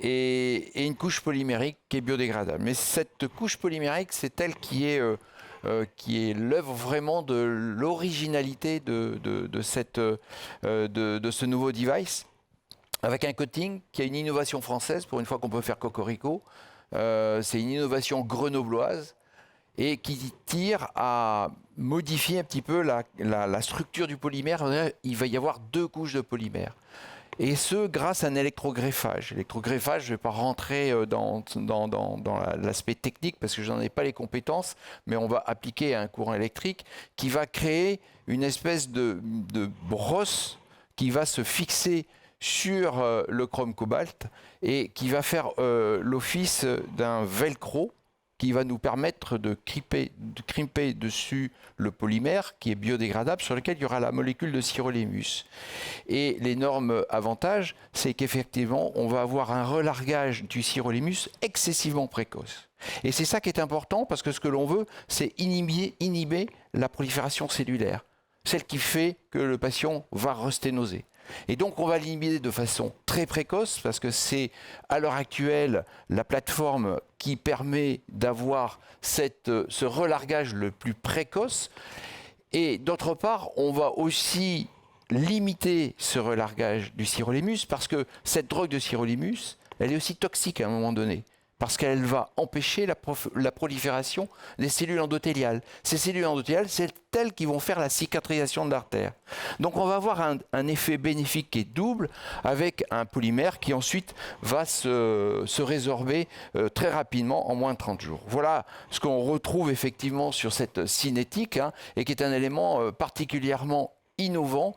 et une couche polymérique qui est biodégradable. Mais cette couche polymérique, c'est elle qui est l'œuvre vraiment de l'originalité de ce nouveau device, avec un coating qui a une innovation française, pour une fois qu'on peut faire cocorico. C'est une innovation grenobloise et qui tire à modifier un petit peu la structure du polymère. Il va y avoir 2 couches de polymère. Et ce, grâce à un électrogreffage. L'électrogreffage, je ne vais pas rentrer dans l'aspect technique parce que je n'en ai pas les compétences, mais on va appliquer un courant électrique qui va créer une espèce de brosse qui va se fixer sur le chrome cobalt et qui va faire l'office d'un velcro qui va nous permettre de crimper dessus le polymère qui est biodégradable sur lequel il y aura la molécule de sirolimus. Et l'énorme avantage, c'est qu'effectivement, on va avoir un relargage du sirolimus excessivement précoce. Et c'est ça qui est important parce que ce que l'on veut, c'est inhiber la prolifération cellulaire, celle qui fait que le patient va resténoser. Et donc on va l'inhiber de façon très précoce parce que c'est à l'heure actuelle la plateforme qui permet d'avoir ce relargage le plus précoce. Et d'autre part, on va aussi limiter ce relargage du sirolimus parce que cette drogue de sirolimus, elle est aussi toxique à un moment donné. Parce qu'elle va empêcher la prolifération des cellules endothéliales. Ces cellules endothéliales, c'est elles qui vont faire la cicatrisation de l'artère. Donc on va avoir un effet bénéfique qui est double, avec un polymère qui ensuite va se résorber très rapidement en moins de 30 jours. Voilà ce qu'on retrouve effectivement sur cette cinétique, et qui est un élément particulièrement innovant,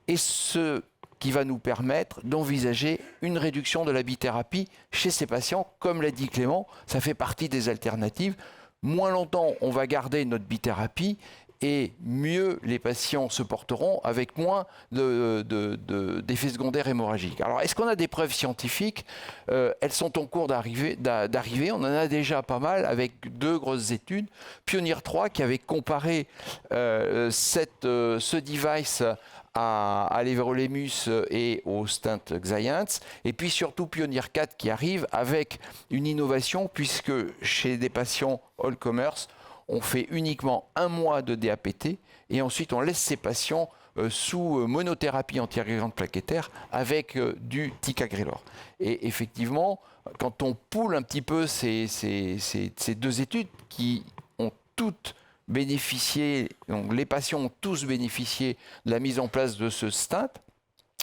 et ce qui va nous permettre d'envisager une réduction de la bithérapie chez ces patients. Comme l'a dit Clément, ça fait partie des alternatives. Moins longtemps on va garder notre bithérapie et mieux les patients se porteront avec moins d'effets secondaires hémorragiques. Alors, est-ce qu'on a des preuves scientifiques? Elles sont en cours d'arriver. On en a déjà pas mal avec 2 grosses études. Pioneer 3 qui avait comparé ce device à l'Everolimus et au stent Xience, et puis surtout Pioneer 4 qui arrive avec une innovation puisque chez des patients all comers, on fait uniquement 1 mois de DAPT et ensuite on laisse ces patients sous monothérapie antiagrégante plaquettaire avec du ticagrelor. Et effectivement, quand on poule un petit peu ces 2 études qui ont toutes bénéficié, donc les patients ont tous bénéficié de la mise en place de ce stent,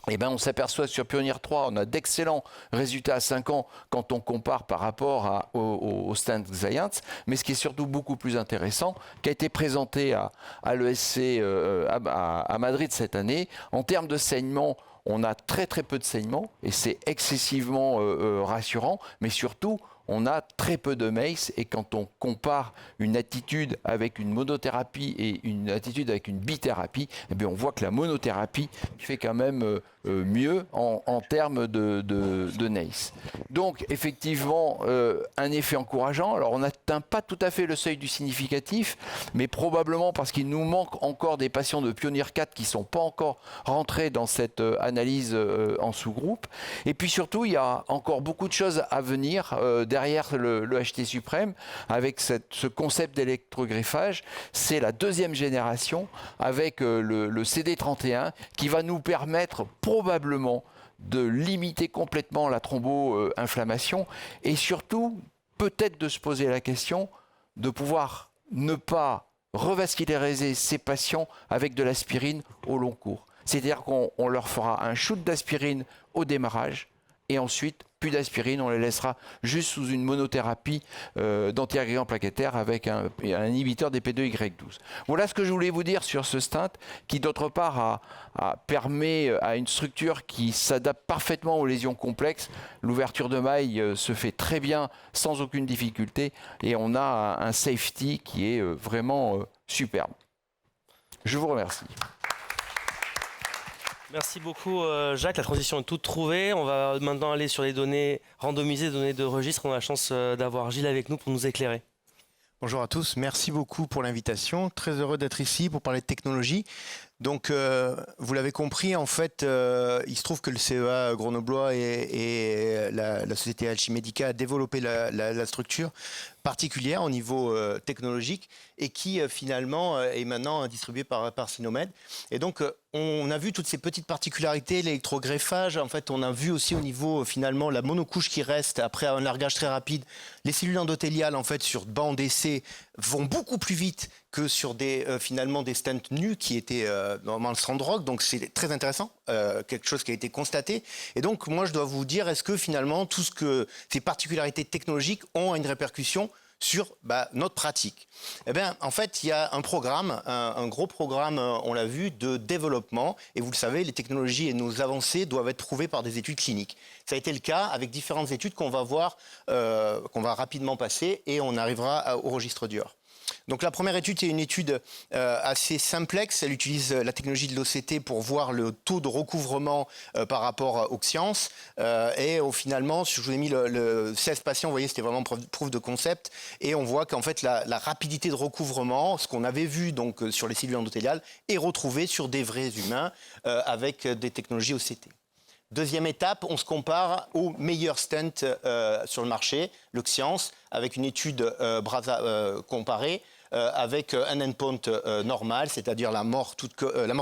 eh ben on s'aperçoit sur Pioneer 3, on a d'excellents résultats à 5 ans quand on compare par rapport au stent Xience. Mais ce qui est surtout beaucoup plus intéressant, qui a été présenté à l'ESC à Madrid cette année, en termes de saignement, on a très peu de saignement et c'est excessivement rassurant, mais surtout, on a très peu de MACE, et quand on compare une attitude avec une monothérapie et une attitude avec une bithérapie, eh bien on voit que la monothérapie fait quand même mieux en termes de NACE. Donc effectivement, un effet encourageant. Alors on n'atteint pas tout à fait le seuil du significatif, mais probablement parce qu'il nous manque encore des patients de Pioneer 4 qui ne sont pas encore rentrés dans cette analyse en sous-groupe. Et puis surtout, il y a encore beaucoup de choses à venir derrière le HT suprême avec ce concept d'électrogreffage. C'est la 2e génération avec le CD31 qui va nous permettre probablement de limiter complètement la thrombo-inflammation et surtout peut-être de se poser la question de pouvoir ne pas revasculariser ces patients avec de l'aspirine au long cours. C'est-à-dire qu'on leur fera un shoot d'aspirine au démarrage et ensuite plus d'aspirine, on les laissera juste sous une monothérapie d'antiagrégant plaquettaire avec un inhibiteur des P2Y12. Voilà ce que je voulais vous dire sur ce stent qui d'autre part permet à une structure qui s'adapte parfaitement aux lésions complexes. L'ouverture de maille se fait très bien sans aucune difficulté et on a un safety qui est vraiment superbe. Je vous remercie. Merci beaucoup Jacques, la transition est toute trouvée. On va maintenant aller sur les données randomisées, données de registre. On a la chance d'avoir Gilles avec nous pour nous éclairer. Bonjour à tous, merci beaucoup pour l'invitation. Très heureux d'être ici pour parler de technologie. Donc, vous l'avez compris, en fait, il se trouve que le CEA grenoblois et la société Alchimedica a développé la structure particulière au niveau technologique et qui finalement est maintenant distribuée par Synomed. Et donc, on a vu toutes ces petites particularités, l'électrogreffage. En fait, on a vu aussi au niveau finalement la monocouche qui reste après un largage très rapide. Les cellules endothéliales, en fait, sur banc d'essai, vont beaucoup plus vite que sur finalement des stents nus qui étaient normalement sans drogue. Donc c'est très intéressant, quelque chose qui a été constaté. Et donc moi je dois vous dire, est-ce que finalement tout ce que ces particularités technologiques ont une répercussion sur notre pratique. Eh bien, en fait, il y a un programme, un gros programme, on l'a vu, de développement. Et vous le savez, les technologies et nos avancées doivent être prouvées par des études cliniques. Ça a été le cas avec différentes études qu'on va voir, qu'on va rapidement passer, et on arrivera au registre Dior. Donc la première étude, c'est une étude assez simplexe. Elle utilise la technologie de l'OCT pour voir le taux de recouvrement par rapport aux sciences. Et finalement, je vous ai mis le 16 patients, vous voyez, c'était vraiment proof de concept. Et on voit qu'en fait, la rapidité de recouvrement, ce qu'on avait vu donc, sur les cellules endothéliales, est retrouvé sur des vrais humains avec des technologies OCT. Deuxième étape, on se compare aux meilleurs stents sur le marché, le Xience, avec une étude comparée avec un endpoint normal, c'est-à-dire la mort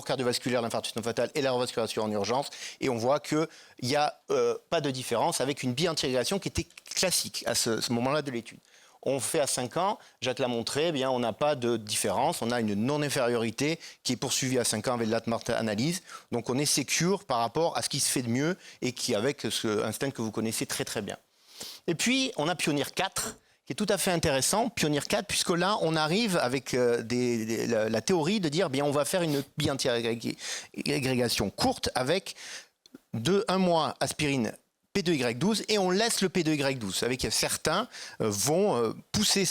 cardiovasculaire, l'infarctus non-fatal et la revascularisation en urgence. Et on voit qu'il n'y a pas de différence avec une bi-intégration qui était classique à ce moment-là de l'étude. On fait à 5 ans, Jacques l'a montré, eh bien, on n'a pas de différence, on a une non-infériorité qui est poursuivie à 5 ans avec l'ATMART analyse. Donc on est secure par rapport à ce qui se fait de mieux et qui avec un stent que vous connaissez très très bien. Et puis on a Pioneer 4 qui est tout à fait intéressant, Pioneer 4, puisque là on arrive avec la théorie de dire bien on va faire une bi-agrégation courte avec 1 mois aspirine P2Y12 et on laisse le P2Y12. Vous savez que certains vont pousser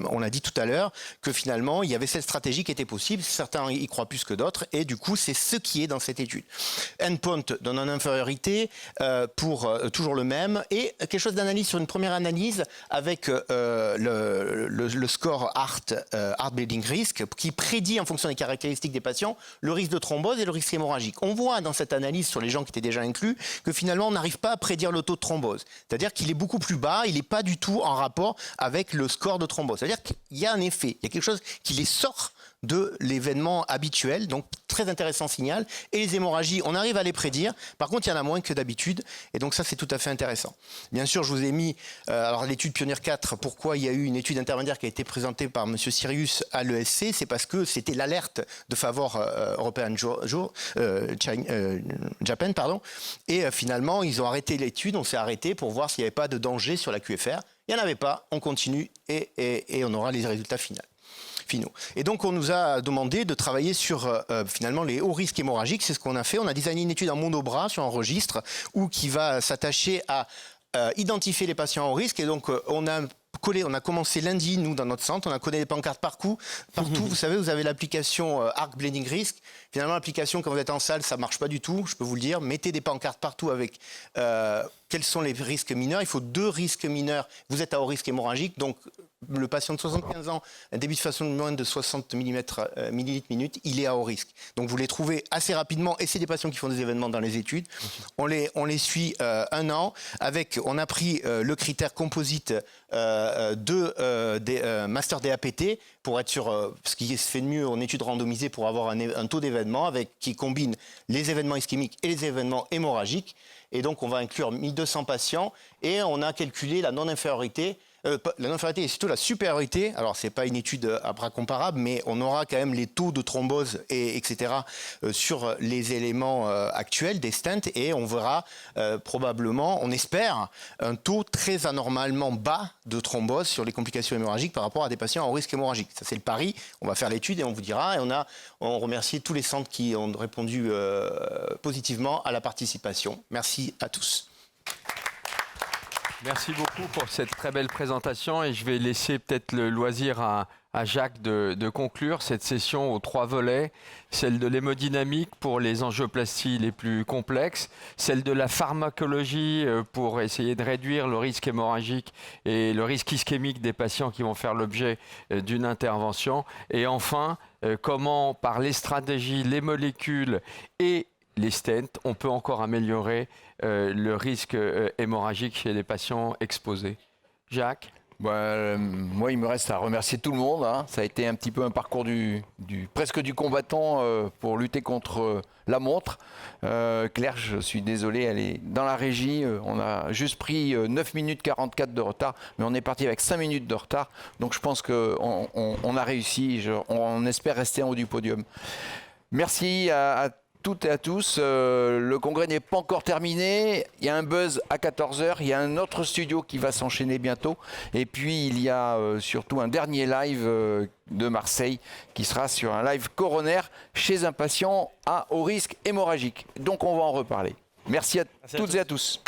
on l'a dit tout à l'heure, que finalement il y avait cette stratégie qui était possible, certains y croient plus que d'autres et du coup c'est ce qui est dans cette étude. Endpoint donne une infériorité pour toujours le même et quelque chose d'analyse sur une première analyse avec le score Heart Bleeding Risk qui prédit en fonction des caractéristiques des patients le risque de thrombose et le risque hémorragique. On voit dans cette analyse sur les gens qui étaient déjà inclus que finalement on n'arrive pas à prédire le taux de thrombose. C'est-à-dire qu'il est beaucoup plus bas, il n'est pas du tout en rapport avec le score de thrombose. C'est-à-dire qu'il y a un effet, il y a quelque chose qui les sort de l'événement habituel, donc très intéressant signal. Et les hémorragies, on arrive à les prédire, par contre il y en a moins que d'habitude, et donc ça c'est tout à fait intéressant. Bien sûr, je vous ai mis alors l'étude Pioneer 4, pourquoi il y a eu une étude intermédiaire qui a été présentée par M. Sirius à l'ESC, c'est parce que c'était l'alerte de faveur European Japan, pardon, et finalement ils ont arrêté l'étude, on s'est arrêté pour voir s'il n'y avait pas de danger sur la QFR. Il n'y en avait pas, on continue et on aura les résultats finaux. Et donc on nous a demandé de travailler sur finalement les hauts risques hémorragiques, c'est ce qu'on a fait. On a designé une étude en monobras sur un registre qui va s'attacher à identifier les patients à haut risque et donc on a commencé lundi, nous, dans notre centre, on a collé des pancartes partout. Vous savez, vous avez l'application Heart Bleeding Risk. Finalement, l'application, quand vous êtes en salle, ça ne marche pas du tout, je peux vous le dire. Mettez des pancartes partout avec quels sont les risques mineurs. Il faut 2 risques mineurs. Vous êtes à haut risque hémorragique, donc le patient de 75 ans, un débit de façon de moins de 60 millilitres minute, il est à haut risque. Donc vous les trouvez assez rapidement, et c'est des patients qui font des événements dans les études. On les suit 1 an. On a pris le critère composite des Master DAPT pour être sur ce qui se fait de mieux en études randomisées pour avoir un taux d'événement qui combine les événements ischémiques et les événements hémorragiques. Et donc on va inclure 1200 patients et on a calculé la non-infériorité. La non-infériorité est surtout la supériorité. Alors, ce n'est pas une étude à bras comparable, mais on aura quand même les taux de thrombose, etc. Sur les éléments actuels des stents et on verra probablement, on espère, un taux très anormalement bas de thrombose sur les complications hémorragiques par rapport à des patients en risque hémorragique. Ça, c'est le pari. On va faire l'étude et on vous dira. Et on remercie tous les centres qui ont répondu positivement à la participation. Merci à tous. Merci beaucoup pour cette très belle présentation et je vais laisser peut-être le loisir à Jacques de conclure cette session aux 3 volets, celle de l'hémodynamique pour les angioplasties les plus complexes, celle de la pharmacologie pour essayer de réduire le risque hémorragique et le risque ischémique des patients qui vont faire l'objet d'une intervention et enfin comment par les stratégies, les molécules et les stents, on peut encore améliorer le risque hémorragique chez les patients exposés. Jacques ? Moi, il me reste à remercier tout le monde. Ça a été un petit peu un parcours presque du combattant pour lutter contre la montre. Claire, je suis désolé, elle est dans la régie. On a juste pris 9 minutes 44 de retard, mais on est parti avec 5 minutes de retard. Donc je pense qu'on a réussi. On espère rester en haut du podium. Merci à toutes et à tous. Le congrès n'est pas encore terminé. Il y a un buzz à 14h. Il y a un autre studio qui va s'enchaîner bientôt. Et puis, il y a surtout un dernier live de Marseille qui sera sur un live coronaire chez un patient à haut risque hémorragique. Donc, on va en reparler. Merci à toutes et à tous.